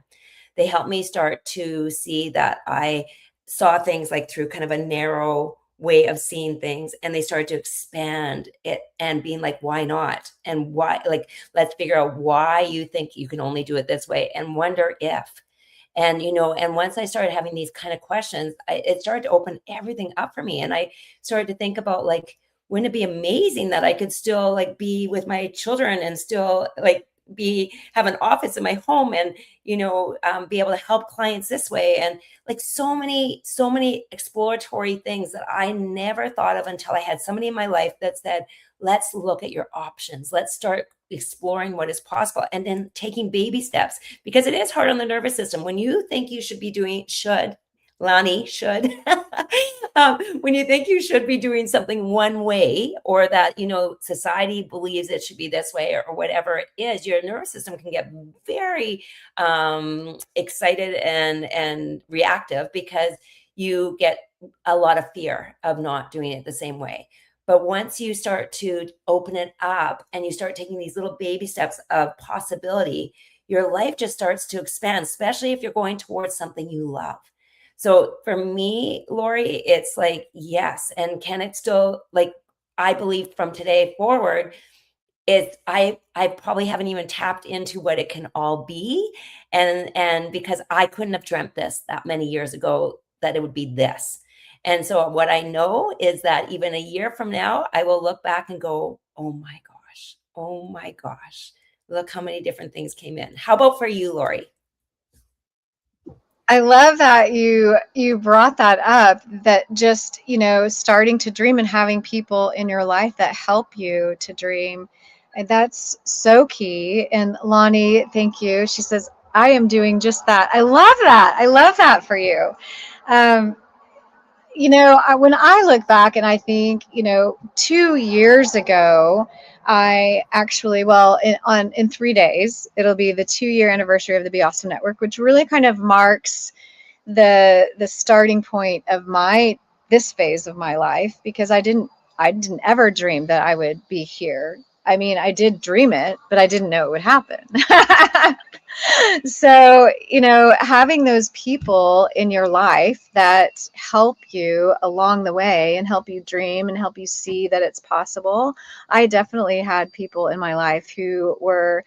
They helped me start to see that I saw things like through kind of a narrow way of seeing things, and they started to expand it and being like, why not? And why, like, let's figure out why you think you can only do it this way and wonder if. And once I started having these kind of questions, it started to open everything up for me. And I started to think about like, wouldn't it be amazing that I could still like be with my children and still like have an office in my home and be able to help clients this way, and like so many exploratory things that I never thought of until I had somebody in my life that said, let's look at your options, let's start exploring what is possible, and then taking baby steps, because it is hard on the nervous system when you think you should be doing Lonnie should. When you think you should be doing something one way, or that, society believes it should be this way, or whatever it is, your nervous system can get very excited and reactive because you get a lot of fear of not doing it the same way. But once you start to open it up and you start taking these little baby steps of possibility, your life just starts to expand, especially if you're going towards something you love. So for me, Lori, it's like, yes. And can it still, like, I believe from today forward, I probably haven't even tapped into what it can all be. And because I couldn't have dreamt this that many years ago, that it would be this. And so what I know is that even a year from now, I will look back and go, oh my gosh, look how many different things came in. How about for you, Lori? I love that you brought that up, that just, starting to dream and having people in your life that help you to dream. And that's so key. And Lonnie, thank you. She says, I am doing just that. I love that. I love that for you. Um, when I look back and I think, 2 years ago, I actually, well, in 3 days, it'll be the 2 year anniversary of the Be Awesome Network, which really kind of marks the starting point of this phase of my life, because I didn't ever dream that I would be here. I mean, I did dream it, but I didn't know it would happen. So, having those people in your life that help you along the way and help you dream and help you see that it's possible. I definitely had people in my life who were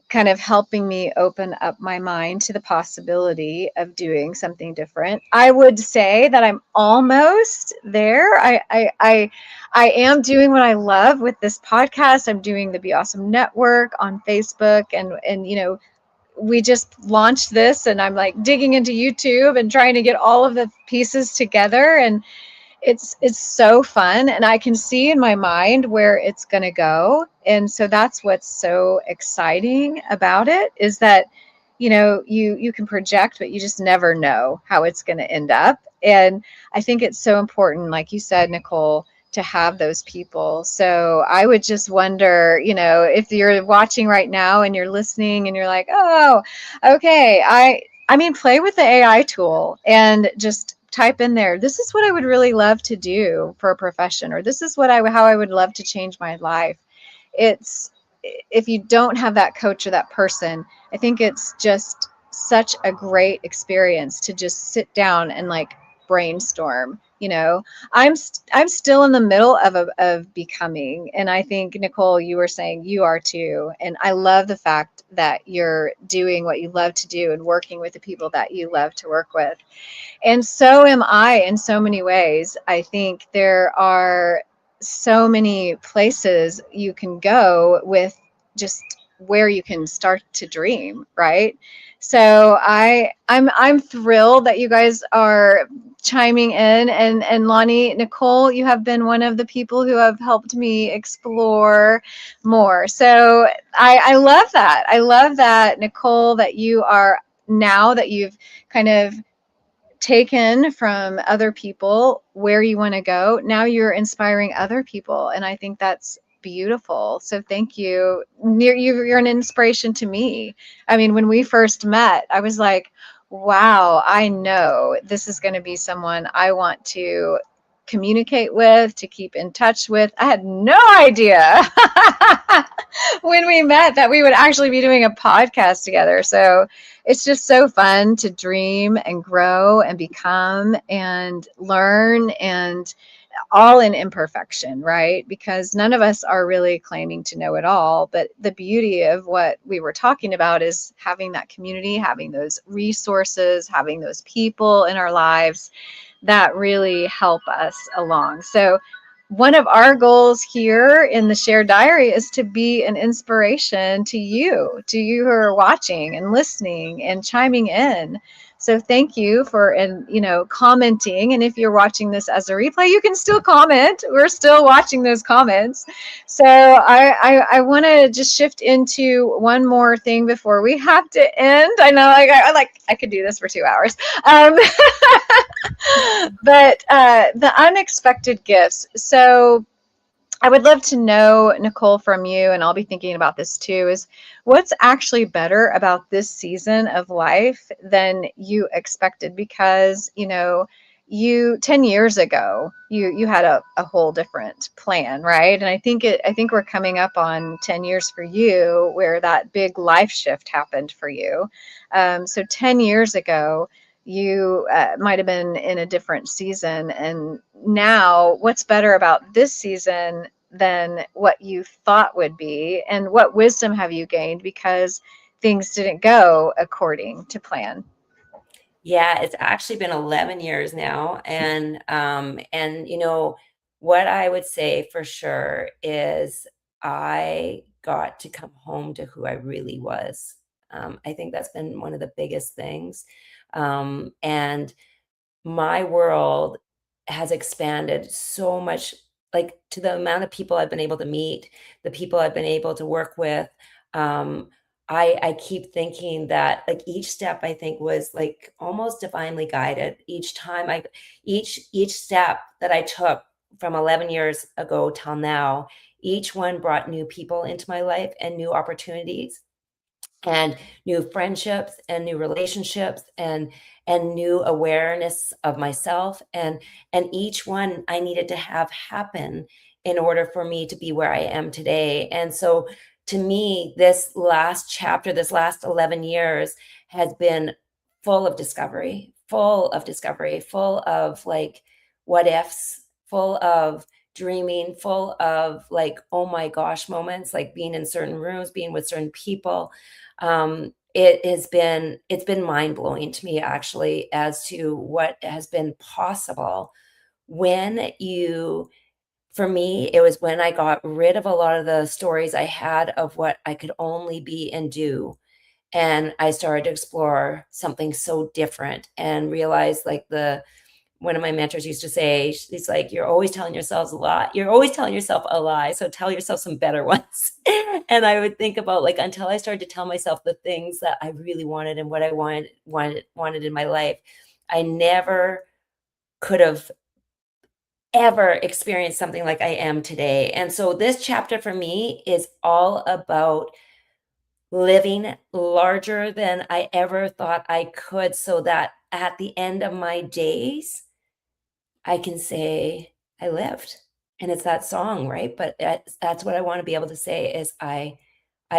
kind of helping me open up my mind to the possibility of doing something different. I would say that I'm almost there. I am doing what I love with this podcast. I'm doing the Be Awesome Network on Facebook, and we just launched this, and I'm like digging into YouTube and trying to get all of the pieces together, and it's so fun, and I can see in my mind where it's going to go. And so that's what's so exciting about it, is that you can project, but you just never know how it's going to end up. And I think it's so important, like you said, Nicole, to have those people. So I would just wonder, if you're watching right now and you're listening and you're like, oh, okay, I mean, play with the AI tool and just type in there, this is what I would really love to do for a profession, or this is how I would love to change my life. It's, if you don't have that coach or that person, I think it's just such a great experience to just sit down and like brainstorm. I'm still in the middle of becoming, and I think, Nicole, you were saying you are too, and I love the fact that you're doing what you love to do and working with the people that you love to work with. And so am I in so many ways. I think there are so many places you can go with just where you can start to dream, right? So I'm thrilled that you guys are chiming in, and Lonnie, Nicole, you have been one of the people who have helped me explore more. So I love that. I love that, Nicole, that you are, now that you've kind of taken from other people where you want to go, now you're inspiring other people, and I think that's beautiful. So thank you. You're an inspiration to me. I mean, when we first met, I was like, wow, I know this is going to be someone I want to communicate with, to keep in touch with. I had no idea when we met that we would actually be doing a podcast together. So it's just so fun to dream and grow and become and learn, and all in imperfection, right? Because none of us are really claiming to know it all. But the beauty of what we were talking about is having that community, having those resources, having those people in our lives that really help us along. So one of our goals here in the Shared Diary is to be an inspiration to you who are watching and listening and chiming in. So thank you for, commenting. And if you're watching this as a replay, you can still comment. We're still watching those comments. So I want to just shift into one more thing before we have to end. I know, I could do this for 2 hours. But the unexpected gifts. So I would love to know, Nicole, from you, and I'll be thinking about this too, is what's actually better about this season of life than you expected? Because, you 10 years ago, you had a whole different plan, right? And I think we're coming up on 10 years for you where that big life shift happened for you. So 10 years ago, you might have been in a different season. And now, what's better about this season than what you thought would be? And what wisdom have you gained because things didn't go according to plan? Yeah, it's actually been 11 years now. And you know, what I would say for sure is I got to come home to who I really was. I think that's been one of the biggest things. And my world has expanded so much, like, to the amount of people I've been able to meet, the people I've been able to work with. Um, I keep thinking that, like, each step I think was like almost divinely guided. Each step that I took from 11 years ago till now, each one brought new people into my life and new opportunities and new friendships and new relationships and new awareness of myself, and each one I needed to have happen in order for me to be where I am today. And so to me, this last chapter, this last 11 years has been full of discovery, full of like what ifs, full of dreaming, full of like, oh my gosh moments, like being in certain rooms, being with certain people. It's been mind blowing to me actually as to what has been possible when you for me, it was when I got rid of a lot of the stories I had of what I could only be and do. And I started to explore something so different and realize like the one of my mentors used to say, she's like, "You're always telling yourselves a lie. You're always telling yourself a lie. So tell yourself some better ones." And I would think about like until I started to tell myself the things that I really wanted and what I wanted in my life, I never could have ever experienced something like I am today. And so this chapter for me is all about living larger than I ever thought I could so that at the end of my days, I can say I lived. And it's that song, right? But that's what I want to be able to say is I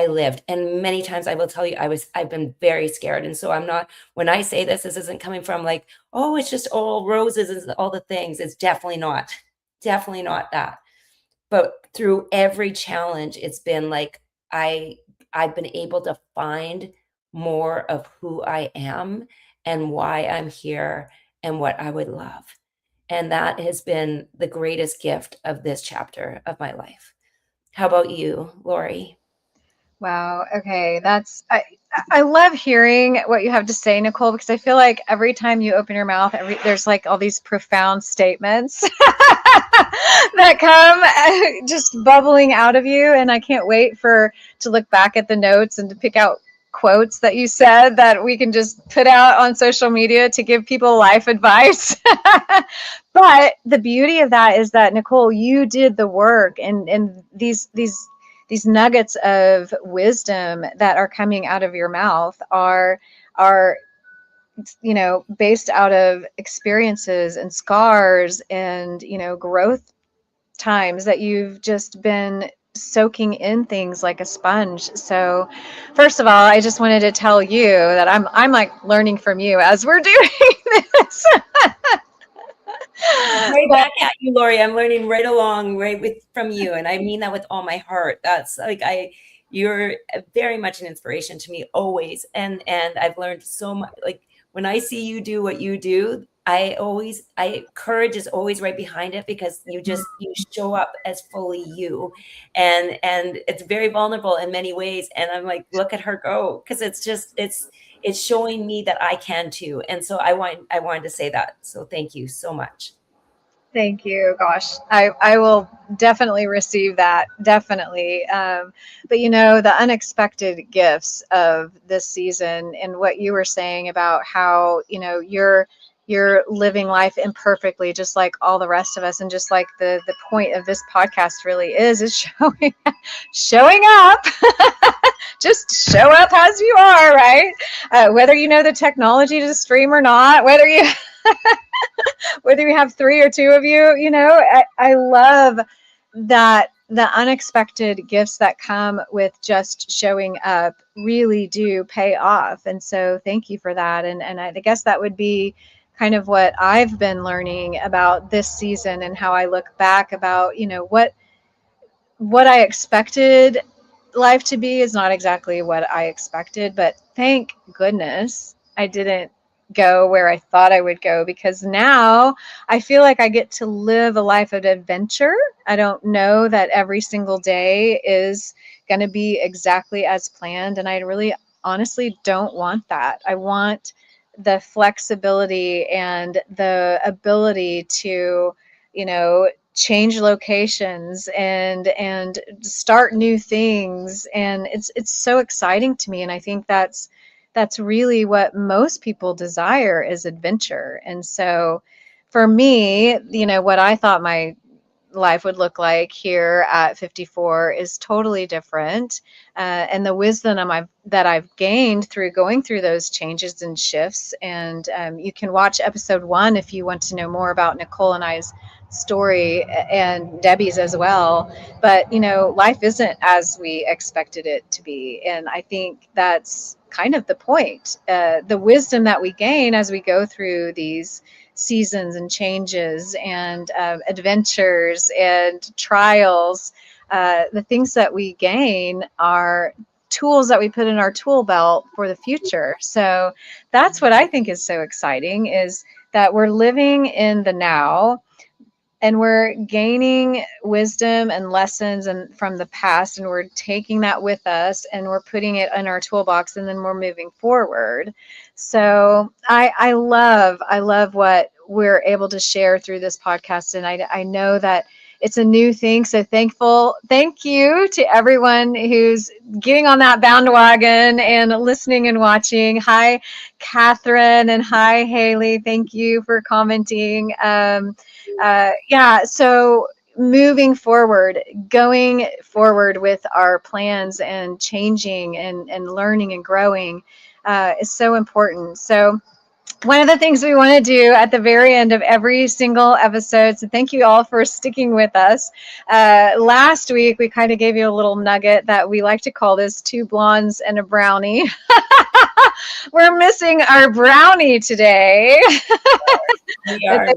lived. And many times I will tell you I've been very scared. And so I'm not when I say this isn't coming from like, oh, it's just all roses and all the things. It's definitely not. Definitely not that. But through every challenge, it's been like I I've been able to find more of who I am and why I'm here and what I would love. And that has been the greatest gift of this chapter of my life. How about you, Lori? Wow. Okay. I love hearing what you have to say, Nicole, because I feel like every time you open your mouth, there's like all these profound statements that come just bubbling out of you. And I can't wait to look back at the notes and to pick out quotes that you said that we can just put out on social media to give people life advice. But the beauty of that is that, Nicole, you did the work, and these nuggets of wisdom that are coming out of your mouth are based out of experiences and scars and growth times that you've just been soaking in things like a sponge. So first of all, I just wanted to tell you that I'm like learning from you as we're doing this. Right But back at you, Lori. I'm learning right along, right with from you, and I mean that with all my heart. That's like you're very much an inspiration to me always, and I've learned so much. Like when I see you do what you do, I courage is always right behind it because you show up as fully you, and it's very vulnerable in many ways. And I'm like, look at her go, because it's showing me that I can too. And so I wanted to say that. So thank you so much. thank you. Gosh, I will definitely receive that. Definitely. But the unexpected gifts of this season and what you were saying about how, you're living life imperfectly, just like all the rest of us. And just like the point of this podcast really is showing up. Just show up as you are, right? Whether you know the technology to stream or not, whether you have three or two of you, I love that the unexpected gifts that come with just showing up really do pay off. And so thank you for that. And I guess that would be kind of what I've been learning about this season, and how I look back about, what I expected life to be is not exactly what I expected, but thank goodness I didn't go where I thought I would go, because now I feel like I get to live a life of adventure. I don't know that every single day is going to be exactly as planned, and I really honestly don't want that. I want the flexibility and the ability to, change locations and start new things, and it's so exciting to me. And I think that's really what most people desire, is adventure. And so for me, what I thought my life would look like here at 54 is totally different. And the wisdom that I've gained through going through those changes and shifts. And you can watch episode 1 if you want to know more about Nicole and I's story, and Debbie's as well. But, life isn't as we expected it to be. And I think that's kind of the point. The wisdom that we gain as we go through these seasons and changes and adventures and trials, the things that we gain are tools that we put in our tool belt for the future. So that's what I think is so exciting, is that we're living in the now, and we're gaining wisdom and lessons and from the past, and we're taking that with us and we're putting it in our toolbox, and then we're moving forward. So I love what we're able to share through this podcast, and I know that it's a new thing. So thank you to everyone who's getting on that bandwagon and listening and watching. Hi Catherine, and hi Haley, thank you for commenting. Yeah, so moving forward, going forward with our plans and changing and learning and growing is so important. So one of the things we want to do at the very end of every single episode, so thank you all for sticking with us. Last week, we kind of gave you a little nugget that we like to call this two blondes and a brownie. We're missing our brownie today. We are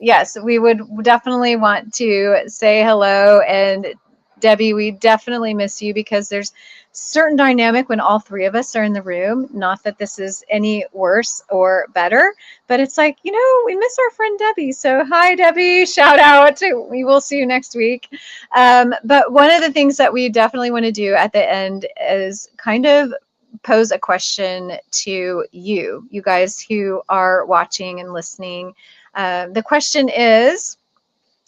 Yes, we would definitely want to say hello. And Debbie, we definitely miss you, because there's certain dynamic when all three of us are in the room. Not that this is any worse or better, but it's like, we miss our friend Debbie. So hi, Debbie, shout out. We will see you next week. But one of the things that we definitely want to do at the end is kind of pose a question to you guys who are watching and listening. The question is,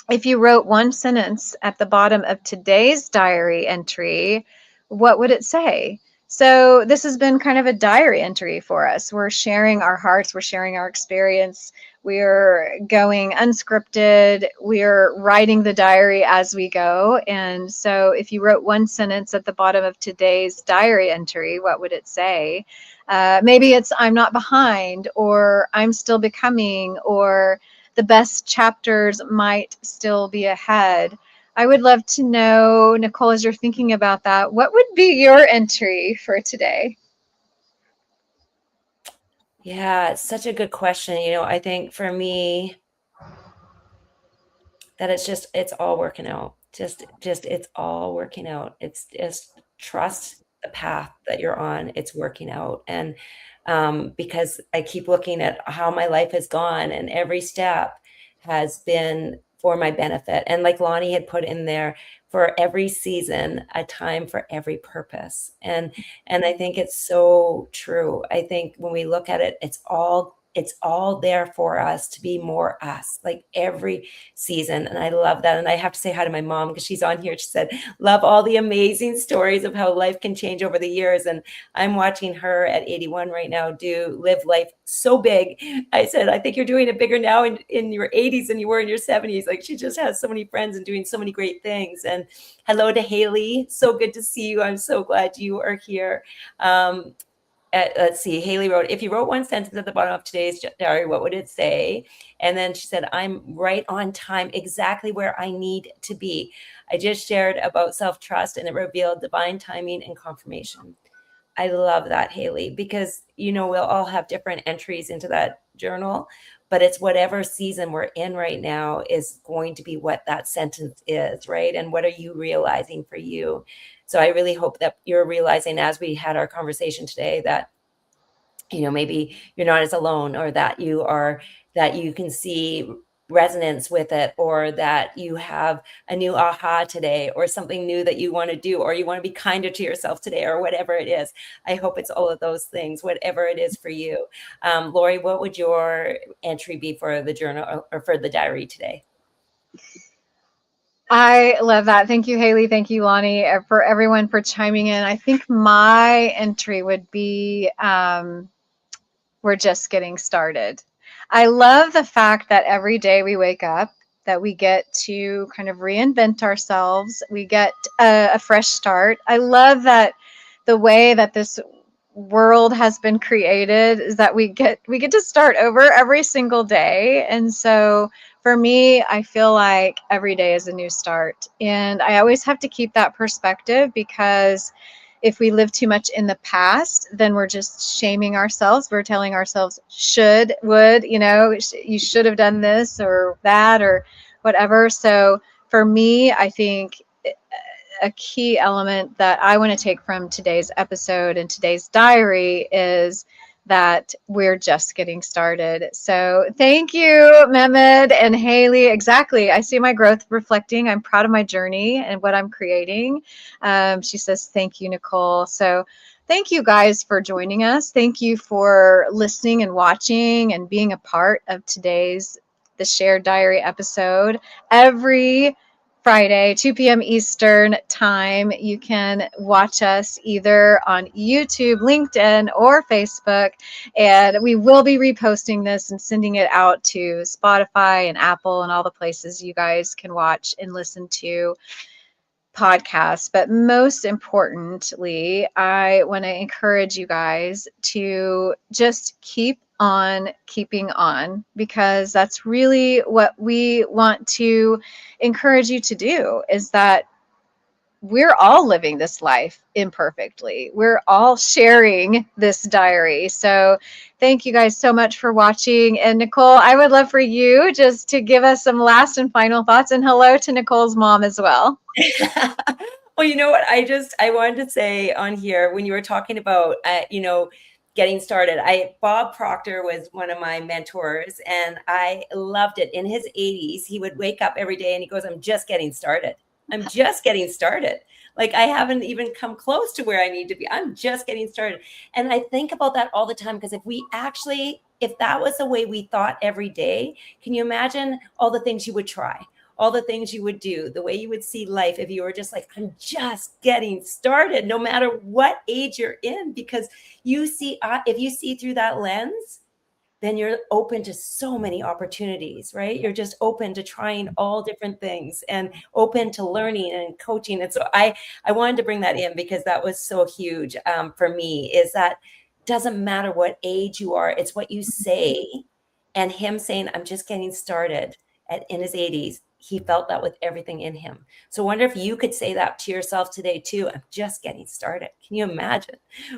if you wrote one sentence at the bottom of today's diary entry, what would it say? So this has been kind of a diary entry for us. We're sharing our hearts, we're sharing our experience, we're going unscripted, we're writing the diary as we go. And so if you wrote one sentence at the bottom of today's diary entry, what would it say? Maybe it's I'm not behind, or I'm still becoming, or the best chapters might still be ahead. I would love to know, Nicole, as you're thinking about that, what would be your entry for today? Yeah, it's such a good question. I think for me that it's all working out. Just it's all working out. It's just trust the path that you're on. It's working out. And because I keep looking at how my life has gone, and every step has been for my benefit. And like Lonnie had put in there, for every season, a time for every purpose. And I think it's so true. I think when we look at it, it's all there for us to be more us, like every season. And I love that. And I have to say hi to my mom, because she's on here. She said, love all the amazing stories of how life can change over the years. And I'm watching her at 81 right now live life so big. I said, I think you're doing it bigger now in your 80s than you were in your 70s. Like, she just has so many friends and doing so many great things. And hello to Haley. So good to see you. I'm so glad you are here. let's see, Haley wrote, if you wrote one sentence at the bottom of today's diary, what would it say? And then she said, I'm right on time, exactly where I need to be. I just shared about self-trust and it revealed divine timing and confirmation. I love that, Haley, because, we'll all have different entries into that journal, but it's whatever season we're in right now is going to be what that sentence is, right? And what are you realizing for you? So I really hope that you're realizing, as we had our conversation today, that maybe you're not as alone, or that you can see resonance with it, or that you have a new aha today, or something new that you want to do, or you want to be kinder to yourself today, or whatever it is. I hope it's all of those things, whatever it is for you. Lori, what would your entry be for the journal or for the diary today? I love that. Thank you, Haley. Thank you, Lonnie, for everyone for chiming in. I think my entry would be we're just getting started. I love the fact that every day we wake up, that we get to kind of reinvent ourselves. We get a fresh start. I love that the way that this world has been created is that we get to start over every single day. And so for me, I feel like every day is a new start. And I always have to keep that perspective, because if we live too much in the past, then we're just shaming ourselves. We're telling ourselves would, you should have done this or that or whatever. So for me, I think a key element that I want to take from today's episode and today's diary is that we're just getting started. So thank you, Mehmed and Haley. Exactly. I see my growth reflecting. I'm proud of my journey and what I'm creating. She says, thank you, Nicole. So thank you guys for joining us. Thank you for listening and watching and being a part of today's The Shared Diary episode. Every Friday, 2 p.m. Eastern time. You can watch us either on YouTube, LinkedIn, or Facebook. And we will be reposting this and sending it out to Spotify and Apple and all the places you guys can watch and listen to podcasts. But most importantly, I want to encourage you guys to just keep on keeping on, because that's really what we want to encourage you to do, is that we're all living this life imperfectly. We're all sharing this diary. So thank you guys so much for watching. And Nicole, I would love for you just to give us some last and final thoughts, and hello to Nicole's mom as well. Well, you know what? I wanted to say on here, when you were talking about, getting started, Bob Proctor was one of my mentors, and I loved it. In his 80s, he would wake up every day and he goes, I'm just getting started. I'm just getting started. Like, I haven't even come close to where I need to be. I'm just getting started. And I think about that all the time, because if that was the way we thought every day, can you imagine all the things you would try? All the things you would do, the way you would see life if you were just like, I'm just getting started, no matter what age you're in, because if you see through that lens, then you're open to so many opportunities, right? You're just open to trying all different things and open to learning and coaching. And so I wanted to bring that in, because that was so huge for me, is that doesn't matter what age you are, it's what you say. And him saying, I'm just getting started in his 80s, he felt that with everything in him. So I wonder if you could say that to yourself today too. I'm just getting started. Can you imagine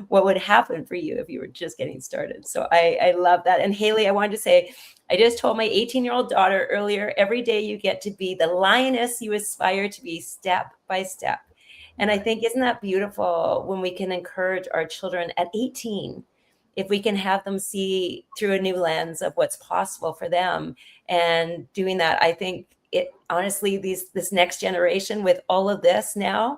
what would happen for you if you were just getting started? So I love that. And Haley, I wanted to say, I just told my 18-year-old daughter earlier, every day you get to be the lioness you aspire to be, step by step. And I think, isn't that beautiful when we can encourage our children at 18, if we can have them see through a new lens of what's possible for them, and doing that, I think honestly, this next generation with all of this now,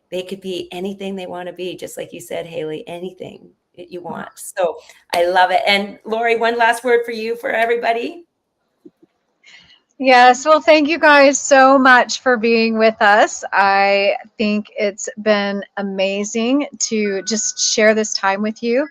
they could be anything they want to be, just like you said, Haley, anything that you want. So I love it. And Lori, one last word for you, for everybody. Yes, well, thank you guys so much for being with us. I think it's been amazing to just share this time with you.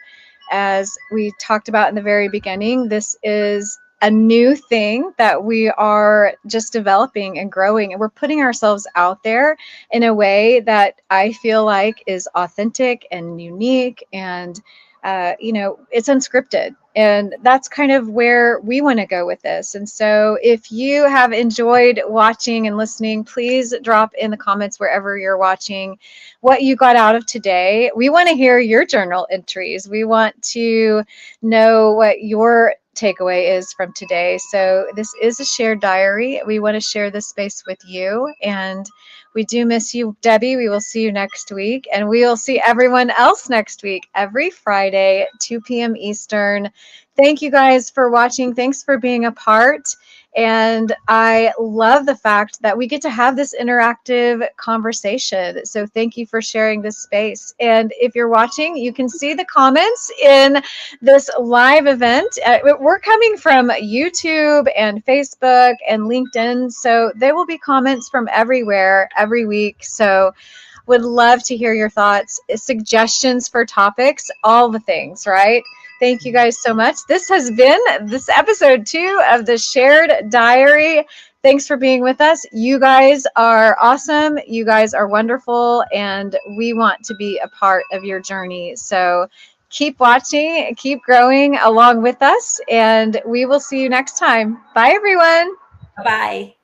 As we talked about in the very beginning, this is a new thing that we are just developing and growing, and we're putting ourselves out there in a way that I feel like is authentic and unique, and it's unscripted. And that's kind of where we want to go with this. And so if you have enjoyed watching and listening, please drop in the comments wherever you're watching what you got out of today. We want to hear your journal entries. We want to know what your takeaway is from today. So this is a shared diary. We want to share this space with you. And we do miss you, Debbie. We will see you next week. And we will see everyone else next week, every Friday, 2 p.m. Eastern. Thank you guys for watching. Thanks for being a part. And I love the fact that we get to have this interactive conversation. So thank you for sharing this space. And if you're watching, you can see the comments in this live event. We're coming from YouTube and Facebook and LinkedIn. So there will be comments from everywhere every week. So would love to hear your thoughts, suggestions for topics, all the things, right? Thank you guys so much. This has been this episode 2 of the Shared Diary. Thanks for being with us. You guys are awesome. You guys are wonderful. And we want to be a part of your journey. So keep watching, keep growing along with us. And we will see you next time. Bye, everyone. Bye.